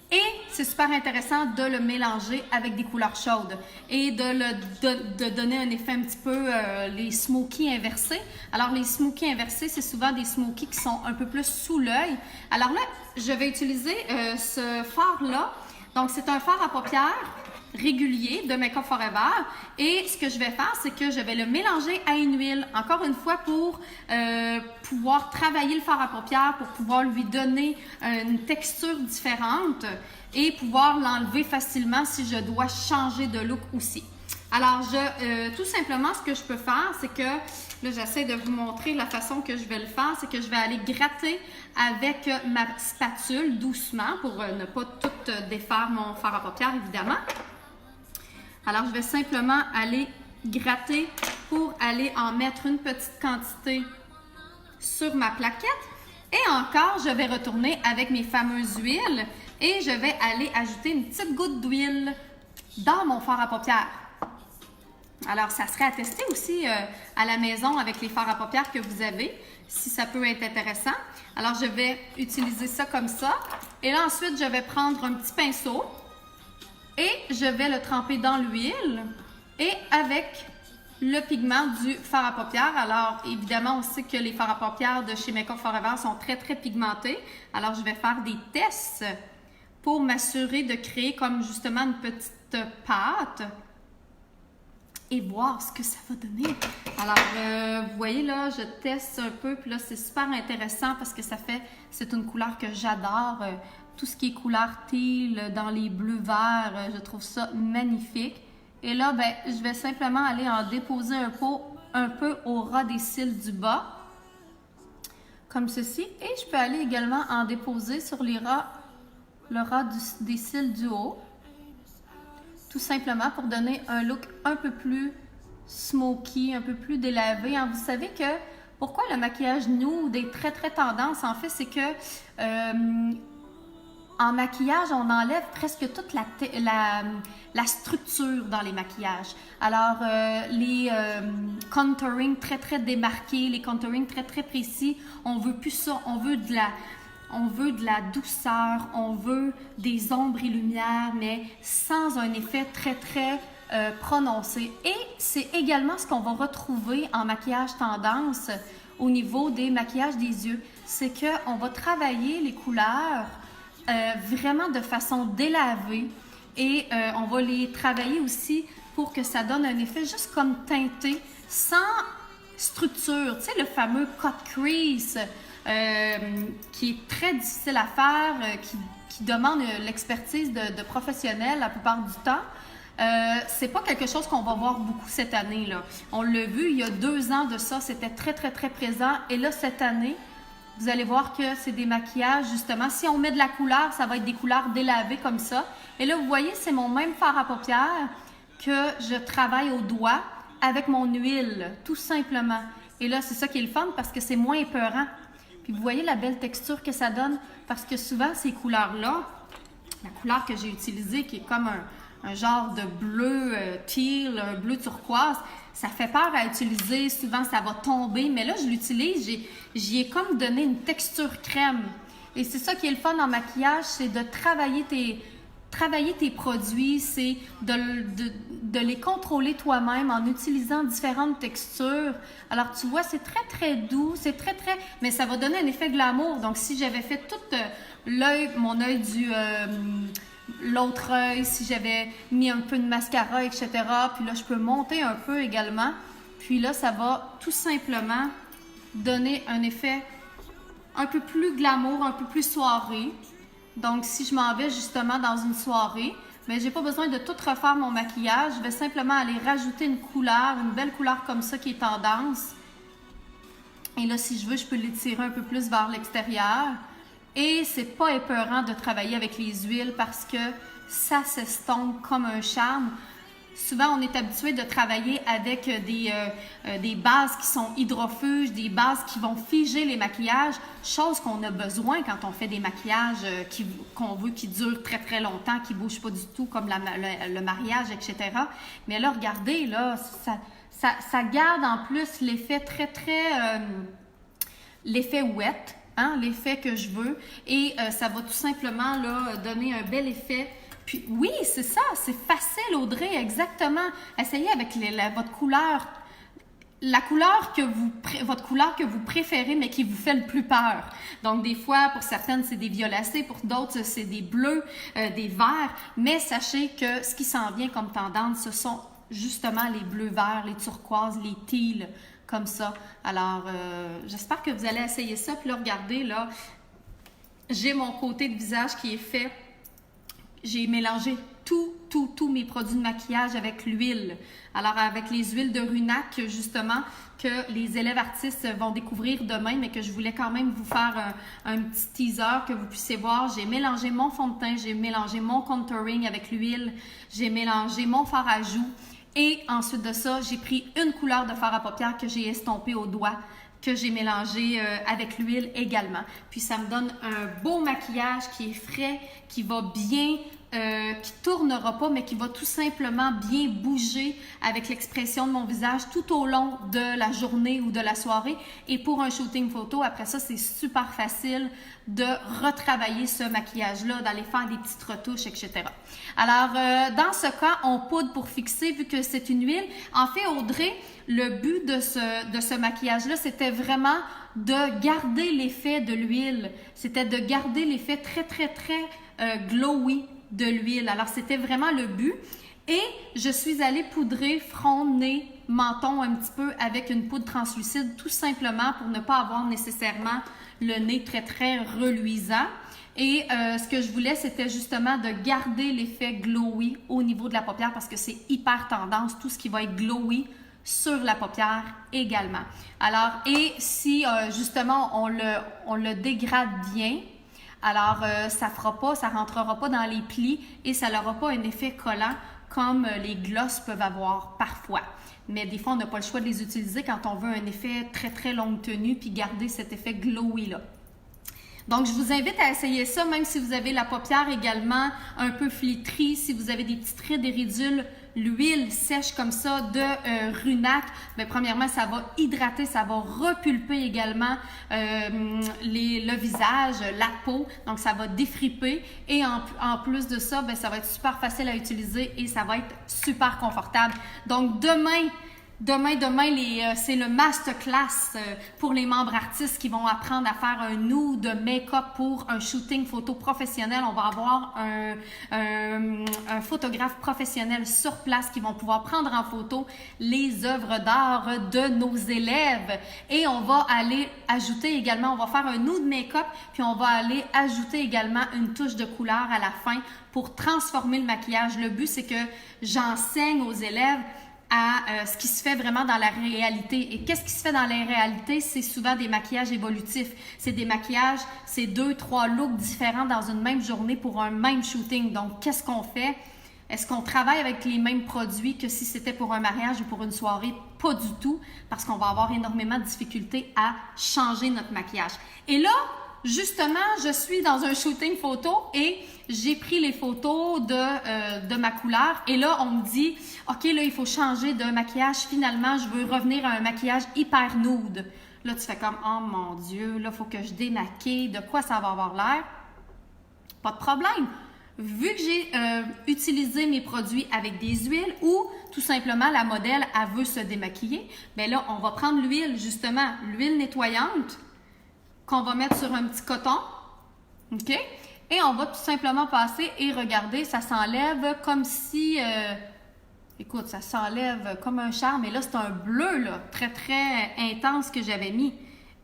Et c'est super intéressant de le mélanger avec des couleurs chaudes et de donner un effet un petit peu les smokies inversés. Alors les smokies inversés, c'est souvent des smokies qui sont un peu plus sous l'œil. Alors là, je vais utiliser ce fard-là. Donc c'est un fard à paupières régulier de Make Up Forever. Et ce que je vais faire, c'est que je vais le mélanger à une huile, encore une fois pour pouvoir travailler le fard à paupières, pour pouvoir lui donner une texture différente et pouvoir l'enlever facilement si je dois changer de look aussi. Alors, tout simplement, ce que je peux faire, c'est que, là, j'essaie de vous montrer la façon que je vais le faire, c'est que je vais aller gratter avec ma spatule doucement pour ne pas tout défaire mon fard à paupières, évidemment. Alors, je vais simplement aller gratter pour aller en mettre une petite quantité sur ma plaquette. Et encore, je vais retourner avec mes fameuses huiles et je vais aller ajouter une petite goutte d'huile dans mon fard à paupières. Alors, ça serait à tester aussi à la maison avec les fards à paupières que vous avez, si ça peut être intéressant. Alors, je vais utiliser ça comme ça. Et là, ensuite, je vais prendre un petit pinceau et je vais le tremper dans l'huile et avec le pigment du fard à paupières. Alors, évidemment, on sait que les fards à paupières de chez Make Up Forever sont très, très pigmentés. Alors, je vais faire des tests pour m'assurer de créer comme justement une petite pâte et voir ce que ça va donner. Alors, vous voyez là, je teste un peu, puis là, c'est super intéressant parce que c'est une couleur que j'adore. Tout ce qui est couleur teal, dans les bleus verts, je trouve ça magnifique. Et là, ben, je vais simplement aller en déposer un peu au ras des cils du bas, comme ceci. Et je peux aller également en déposer sur le ras des cils du haut. Tout tout simplement pour donner un look un peu plus smoky, un peu plus délavé. Hein. Vous savez que pourquoi le maquillage nude est très très tendance, en fait, c'est que en maquillage, on enlève presque toute la structure dans les maquillages. Alors, les contouring très très démarqués, les contouring très très précis, on veut plus ça, on veut de la douceur, on veut des ombres et lumières, mais sans un effet très très prononcé. Et c'est également ce qu'on va retrouver en maquillage tendance au niveau des maquillages des yeux. C'est qu'on va travailler les couleurs vraiment de façon délavée et on va les travailler aussi pour que ça donne un effet juste comme teinté, sans structure. Tu sais, le fameux cut crease qui est très difficile à faire, qui demande l'expertise de professionnels la plupart du temps. C'est pas quelque chose qu'on va voir beaucoup cette année, là. On l'a vu il y a 2 ans de ça, c'était très très très présent. Et là, cette année, vous allez voir que c'est des maquillages, justement. Si on met de la couleur, ça va être des couleurs délavées comme ça. Et là, vous voyez, c'est mon même fard à paupières que je travaille au doigt avec mon huile, tout simplement. Et là, c'est ça qui est le fun parce que c'est moins épeurant. Puis vous voyez la belle texture que ça donne parce que souvent, ces couleurs-là, la couleur que j'ai utilisée qui est comme un genre de bleu teal, un bleu turquoise, ça fait peur à utiliser, souvent ça va tomber, mais là je l'utilise, j'y ai comme donné une texture crème. Et c'est ça qui est le fun en maquillage, c'est de travailler tes produits, c'est de les contrôler toi-même en utilisant différentes textures. Alors tu vois, c'est très très doux, c'est très très, mais ça va donner un effet glamour. Donc si j'avais fait tout mon œil du l'autre œil, si j'avais mis un peu de mascara, etc. Puis là, je peux monter un peu également. Puis là, ça va tout simplement donner un effet un peu plus glamour, un peu plus soirée. Donc, si je m'en vais justement dans une soirée, mais j'ai pas besoin de tout refaire mon maquillage. Je vais simplement aller rajouter une couleur, une belle couleur comme ça qui est tendance. Et là, si je veux, je peux l'étirer un peu plus vers l'extérieur. Et c'est pas épeurant de travailler avec les huiles parce que ça s'estompe comme un charme. Souvent, on est habitué de travailler avec des bases qui sont hydrofuges, des bases qui vont figer les maquillages, chose qu'on a besoin quand on fait des maquillages qu'on veut qui durent très très longtemps, qui ne bougent pas du tout comme le mariage, etc. Mais là, regardez, là, ça garde en plus l'effet très très... l'effet wet. Hein, l'effet que je veux et ça va tout simplement là, donner un bel effet. Puis oui, c'est ça, c'est facile Audrey, exactement. Essayez avec votre couleur, votre couleur que vous préférez mais qui vous fait le plus peur. Donc des fois, pour certaines, c'est des violacés, pour d'autres, c'est des bleus, des verts. Mais sachez que ce qui s'en vient comme tendance, ce sont justement les bleus verts, les turquoises, les teals, comme ça. Alors, j'espère que vous allez essayer ça. Puis là, regardez, là, j'ai mon côté de visage qui est fait. J'ai mélangé tous mes produits de maquillage avec l'huile. Alors, avec les huiles de Runac, justement, que les élèves artistes vont découvrir demain, mais que je voulais quand même vous faire un petit teaser que vous puissiez voir. J'ai mélangé mon fond de teint, j'ai mélangé mon contouring avec l'huile, j'ai mélangé mon fard à joues. Et ensuite de ça, j'ai pris une couleur de fard à paupières que j'ai estompé au doigt, que j'ai mélangé avec l'huile également. Puis ça me donne un beau maquillage qui est frais, qui va bien, qui tournera pas, mais qui va tout simplement bien bouger avec l'expression de mon visage tout au long de la journée ou de la soirée. Et pour un shooting photo, après ça, c'est super facile de retravailler ce maquillage-là, d'aller faire des petites retouches, etc. Alors, dans ce cas, on poudre pour fixer, vu que c'est une huile. En fait, Audrey, le but de ce maquillage-là, c'était vraiment de garder l'effet de l'huile. C'était de garder l'effet très, très, très glowy de l'huile. Alors, c'était vraiment le but. Et je suis allée poudrer front, nez, menton un petit peu avec une poudre translucide, tout simplement pour ne pas avoir nécessairement le nez très, très reluisant. Et ce que je voulais, c'était justement de garder l'effet glowy au niveau de la paupière parce que c'est hyper tendance, tout ce qui va être glowy sur la paupière également. Alors, et si justement on le dégrade bien, alors ça rentrera pas dans les plis et ça n'aura pas un effet collant comme les glosses peuvent avoir parfois. Mais des fois, on n'a pas le choix de les utiliser quand on veut un effet très, très longue tenue puis garder cet effet glowy-là. Donc, je vous invite à essayer ça, même si vous avez la paupière également un peu flétrie, si vous avez des petites rides et ridules, l'huile sèche comme ça de Runac, bien, premièrement, ça va hydrater, ça va repulper également le visage, la peau, donc ça va défriper et en plus de ça, bien, ça va être super facile à utiliser et ça va être super confortable. Donc, demain, c'est le masterclass pour les membres artistes qui vont apprendre à faire un nude make-up pour un shooting photo professionnel. On va avoir un photographe professionnel sur place qui vont pouvoir prendre en photo les œuvres d'art de nos élèves. Et on va aller ajouter également, on va faire un nude make-up, puis on va aller ajouter également une touche de couleur à la fin pour transformer le maquillage. Le but, c'est que j'enseigne aux élèves à ce qui se fait vraiment dans la réalité. Et qu'est-ce qui se fait dans la réalité? C'est souvent des maquillages évolutifs. C'est des maquillages, c'est 2-3 looks différents dans une même journée pour un même shooting. Donc, qu'est-ce qu'on fait? Est-ce qu'on travaille avec les mêmes produits que si c'était pour un mariage ou pour une soirée? Pas du tout, parce qu'on va avoir énormément de difficultés à changer notre maquillage. Et là, justement, je suis dans un shooting photo et j'ai pris les photos de ma couleur et là, on me dit « OK, là, il faut changer de maquillage. Finalement, je veux revenir à un maquillage hyper nude. » Là, tu fais comme « Oh mon Dieu, là, il faut que je démaquille. De quoi ça va avoir l'air? » Pas de problème. Vu que j'ai utilisé mes produits avec des huiles ou tout simplement la modèle, elle veut se démaquiller, bien là, on va prendre l'huile, justement, l'huile nettoyante qu'on va mettre sur un petit coton, OK? Et on va tout simplement passer et regarder, ça s'enlève comme si, écoute, ça s'enlève comme un charme, mais là, c'est un bleu, là, très, très intense que j'avais mis.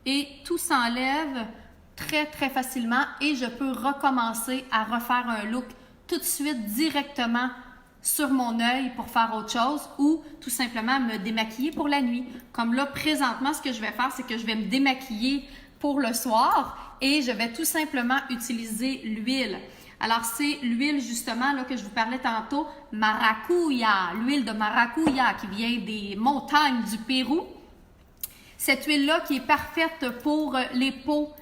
Et tout s'enlève très, très facilement et je peux recommencer à refaire un look tout de suite directement sur mon œil pour faire autre chose ou tout simplement me démaquiller pour la nuit. Comme là, présentement, ce que je vais faire, c'est que je vais me démaquiller pour le soir et je vais tout simplement utiliser l'huile. Alors, c'est l'huile justement là, que je vous parlais tantôt, maracuya, l'huile de maracuya qui vient des montagnes du Pérou. Cette huile-là qui est parfaite pour les peaux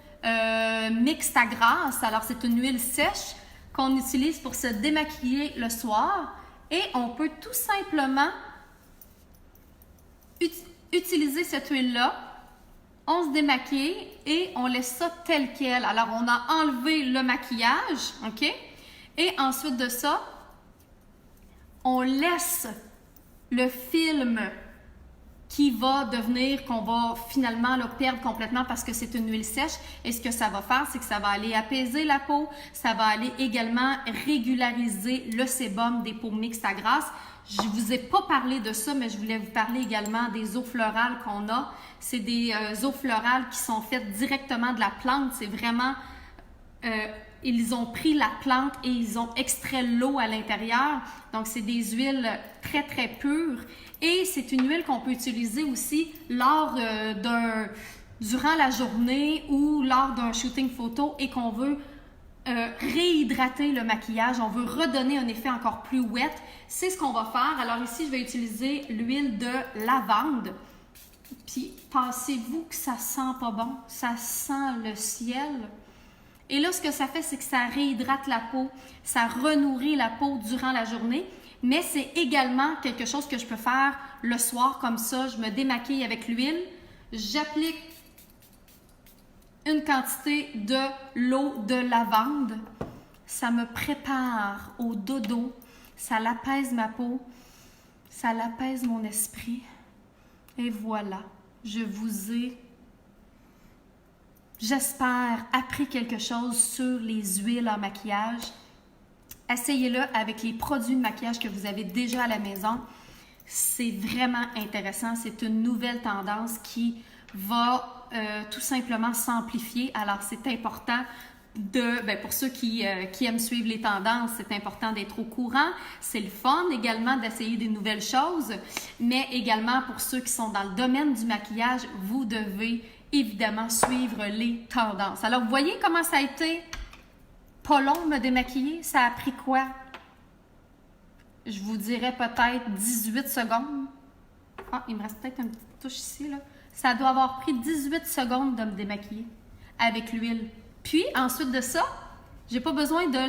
mixtes à grasse. Alors, c'est une huile sèche qu'on utilise pour se démaquiller le soir et on peut tout simplement utiliser cette huile-là. On se démaquille et on laisse ça tel quel. Alors, on a enlevé le maquillage, OK? Et ensuite de ça, on laisse le film qui va devenir, qu'on va finalement là, perdre complètement parce que c'est une huile sèche. Et ce que ça va faire, c'est que ça va aller apaiser la peau. Ça va aller également régulariser le sébum des peaux mixtes à grasse. Je ne vous ai pas parlé de ça, mais je voulais vous parler également des eaux florales qu'on a. C'est des eaux florales qui sont faites directement de la plante. C'est vraiment, ils ont pris la plante et ils ont extrait l'eau à l'intérieur. Donc, c'est des huiles très, très pures. Et c'est une huile qu'on peut utiliser aussi lors durant la journée ou lors d'un shooting photo et qu'on veut réhydrater le maquillage, on veut redonner un effet encore plus wet. C'est ce qu'on va faire. Alors ici, je vais utiliser l'huile de lavande. Puis, pensez-vous que ça sent pas bon? Ça sent le ciel. Et là, ce que ça fait, c'est que ça réhydrate la peau, ça renourrit la peau durant la journée, mais c'est également quelque chose que je peux faire le soir comme ça. Je me démaquille avec l'huile, j'applique une quantité de l'eau de lavande. Ça me prépare au dodo, ça l'apaise ma peau, ça l'apaise mon esprit. Et voilà, je vous ai, j'espère, appris quelque chose sur les huiles en maquillage. Essayez-le avec les produits de maquillage que vous avez déjà à la maison. C'est vraiment intéressant. C'est une nouvelle tendance qui va tout simplement s'amplifier. Alors, c'est important pour ceux qui aiment suivre les tendances, c'est important d'être au courant. C'est le fun également d'essayer des nouvelles choses, mais également pour ceux qui sont dans le domaine du maquillage, vous devez évidemment suivre les tendances. Alors, vous voyez comment ça a été pas long de me démaquiller? Ça a pris quoi? je vous dirais peut-être 18 secondes. Ah, il me reste peut-être une petite touche ici, là. Ça doit avoir pris 18 secondes de me démaquiller avec l'huile. Puis, ensuite de ça, j'ai pas besoin de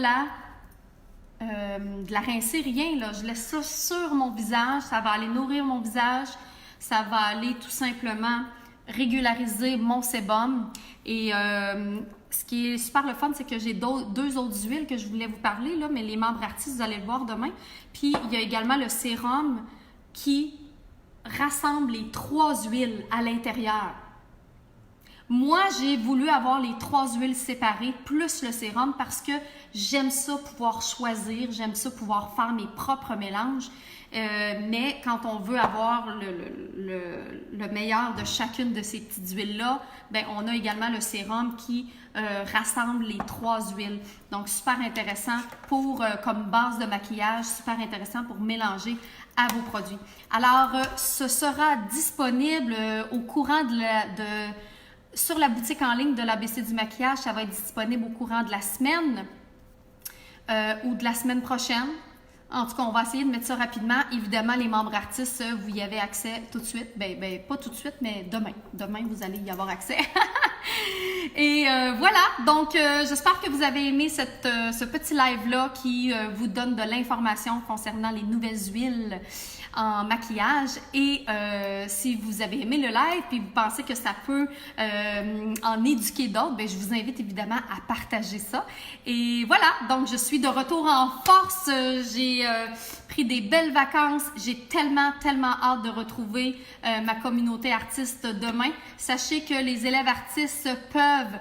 la rincer, rien, là. Je laisse ça sur mon visage. Ça va aller nourrir mon visage. Ça va aller tout simplement régulariser mon sébum. Et ce qui est super le fun, c'est que j'ai deux autres huiles que je voulais vous parler, là, mais les membres artistes, vous allez le voir demain. Puis, il y a également le sérum qui rassemble les 3 huiles à l'intérieur. Moi, j'ai voulu avoir les 3 huiles séparées plus le sérum parce que j'aime ça pouvoir choisir, j'aime ça pouvoir faire mes propres mélanges. Mais quand on veut avoir le meilleur de chacune de ces petites huiles-là, ben, on a également le sérum qui rassemble les 3 huiles. Donc, super intéressant pour comme base de maquillage, super intéressant pour mélanger à vos produits. Alors, ce sera disponible au courant sur la boutique en ligne de l'ABC du maquillage. Ça va être disponible au courant de la semaine ou de la semaine prochaine. En tout cas, on va essayer de mettre ça rapidement. Évidemment, les membres artistes, vous y avez accès tout de suite. Ben, pas tout de suite, mais demain. Demain, vous allez y avoir accès. Et voilà, donc j'espère que vous avez aimé ce petit live-là qui vous donne de l'information concernant les nouvelles huiles en maquillage. Et si vous avez aimé le live et vous pensez que ça peut en éduquer d'autres, ben, je vous invite évidemment à partager ça. Et voilà, donc je suis de retour en force. J'ai pris des belles vacances. J'ai tellement hâte de retrouver ma communauté artiste demain. Sachez que les élèves artistes peuvent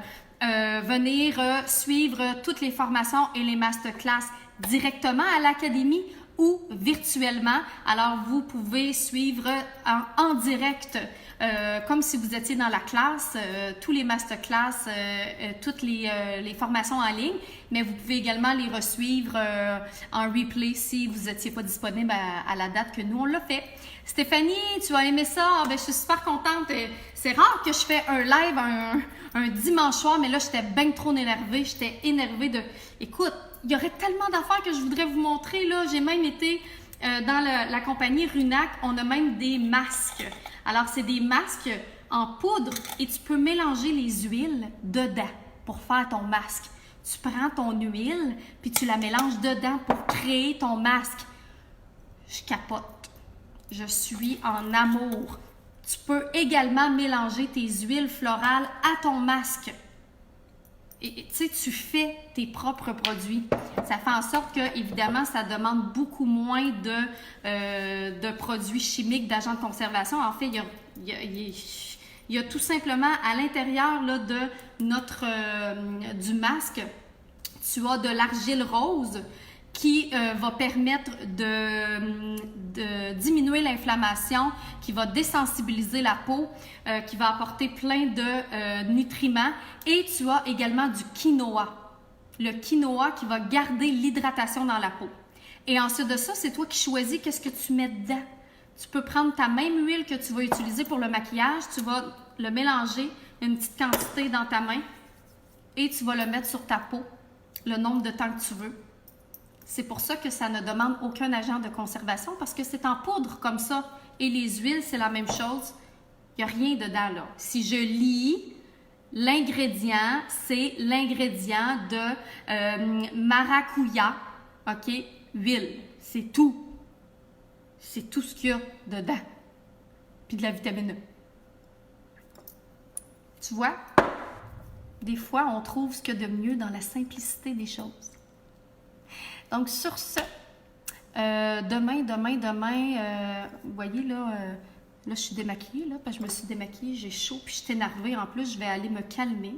venir suivre toutes les formations et les masterclass directement à l'académie ou virtuellement. Alors, vous pouvez suivre en direct, comme si vous étiez dans la classe, tous les masterclass, toutes les formations en ligne, mais vous pouvez également les resuivre en replay si vous n'étiez pas disponible à la date que nous, on l'a fait. Stéphanie, tu as aimé ça? Ben, je suis super contente. C'est rare que je fais un live un dimanche soir, mais là, j'étais bien trop énervée. J'étais énervée de... Écoute, il y aurait tellement d'affaires que je voudrais vous montrer, là. J'ai même été dans la compagnie Runac. On a même des masques. Alors, c'est des masques en poudre et tu peux mélanger les huiles dedans pour faire ton masque. Tu prends ton huile puis tu la mélanges dedans pour créer ton masque. Je capote. Je suis en amour. Tu peux également mélanger tes huiles florales à ton masque. Et tu sais, tu fais tes propres produits. Ça fait en sorte que, évidemment, ça demande beaucoup moins de produits chimiques, d'agents de conservation. En fait, il y a tout simplement à l'intérieur là, du masque, tu as de l'argile rose qui va permettre de diminuer l'inflammation, qui va désensibiliser la peau, qui va apporter plein de nutriments. Et tu as également du quinoa. Le quinoa qui va garder l'hydratation dans la peau. Et ensuite de ça, c'est toi qui choisis qu'est-ce que tu mets dedans. Tu peux prendre ta même huile que tu vas utiliser pour le maquillage, tu vas le mélanger une petite quantité dans ta main et tu vas le mettre sur ta peau le nombre de temps que tu veux. C'est pour ça que ça ne demande aucun agent de conservation parce que c'est en poudre comme ça. Et les huiles, c'est la même chose. Il n'y a rien dedans là. Si je lis, l'ingrédient, c'est l'ingrédient de maracuya, OK? Huile. C'est tout. C'est tout ce qu'il y a dedans. Puis de la vitamine E. Tu vois? Des fois, on trouve ce qu'il y a de mieux dans la simplicité des choses. Donc, sur ce, demain, vous voyez, là, je suis démaquillée, là, parce que je me suis démaquillée, j'ai chaud, puis je suis énervée. En plus, je vais aller me calmer.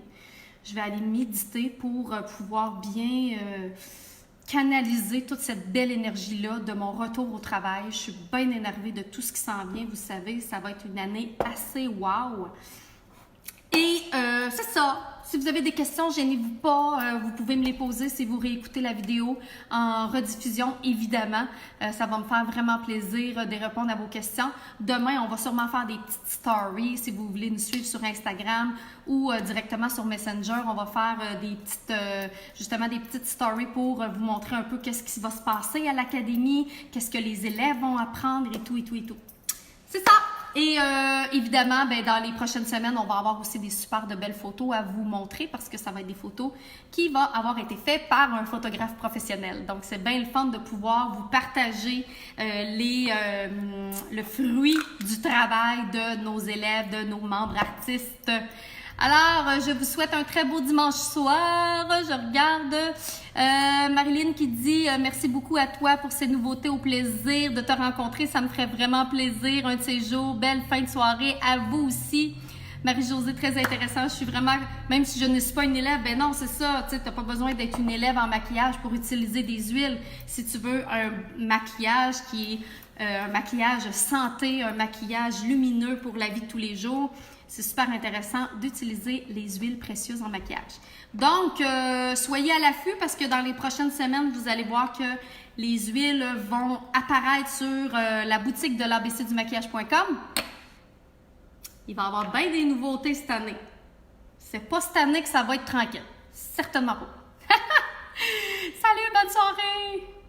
Je vais aller méditer pour pouvoir bien canaliser toute cette belle énergie-là de mon retour au travail. Je suis bien énervée de tout ce qui s'en vient. Vous savez, ça va être une année assez wow. Et c'est ça. Si vous avez des questions, gênez-vous pas. Vous pouvez me les poser si vous réécoutez la vidéo en rediffusion, évidemment. Ça va me faire vraiment plaisir de répondre à vos questions. Demain, on va sûrement faire des petites stories si vous voulez nous suivre sur Instagram ou directement sur Messenger. On va faire justement des petites stories pour vous montrer un peu qu'est-ce qui va se passer à l'académie, qu'est-ce que les élèves vont apprendre et tout. C'est ça! Et évidemment, dans les prochaines semaines, on va avoir aussi des super de belles photos à vous montrer parce que ça va être des photos qui vont avoir été faites par un photographe professionnel. Donc, c'est bien le fun de pouvoir vous partager le fruit du travail de nos élèves, de nos membres artistes. Alors, je vous souhaite un très beau dimanche soir. Je regarde Marilyn qui dit merci beaucoup à toi pour ces nouveautés. Au plaisir de te rencontrer. Ça me ferait vraiment plaisir un de ces jours. Belle fin de soirée. À vous aussi. Marie-Josée, très intéressant. Je suis vraiment, même si je ne suis pas une élève, non, c'est ça. Tu n'as pas besoin d'être une élève en maquillage pour utiliser des huiles. Si tu veux un maquillage qui est un maquillage santé, un maquillage lumineux pour la vie de tous les jours, c'est super intéressant d'utiliser les huiles précieuses en maquillage. Donc, soyez à l'affût parce que dans les prochaines semaines, vous allez voir que les huiles vont apparaître sur la boutique de l'abcdumaquillage.com. Il va y avoir bien des nouveautés cette année. C'est pas cette année que ça va être tranquille. Certainement pas. Salut, bonne soirée!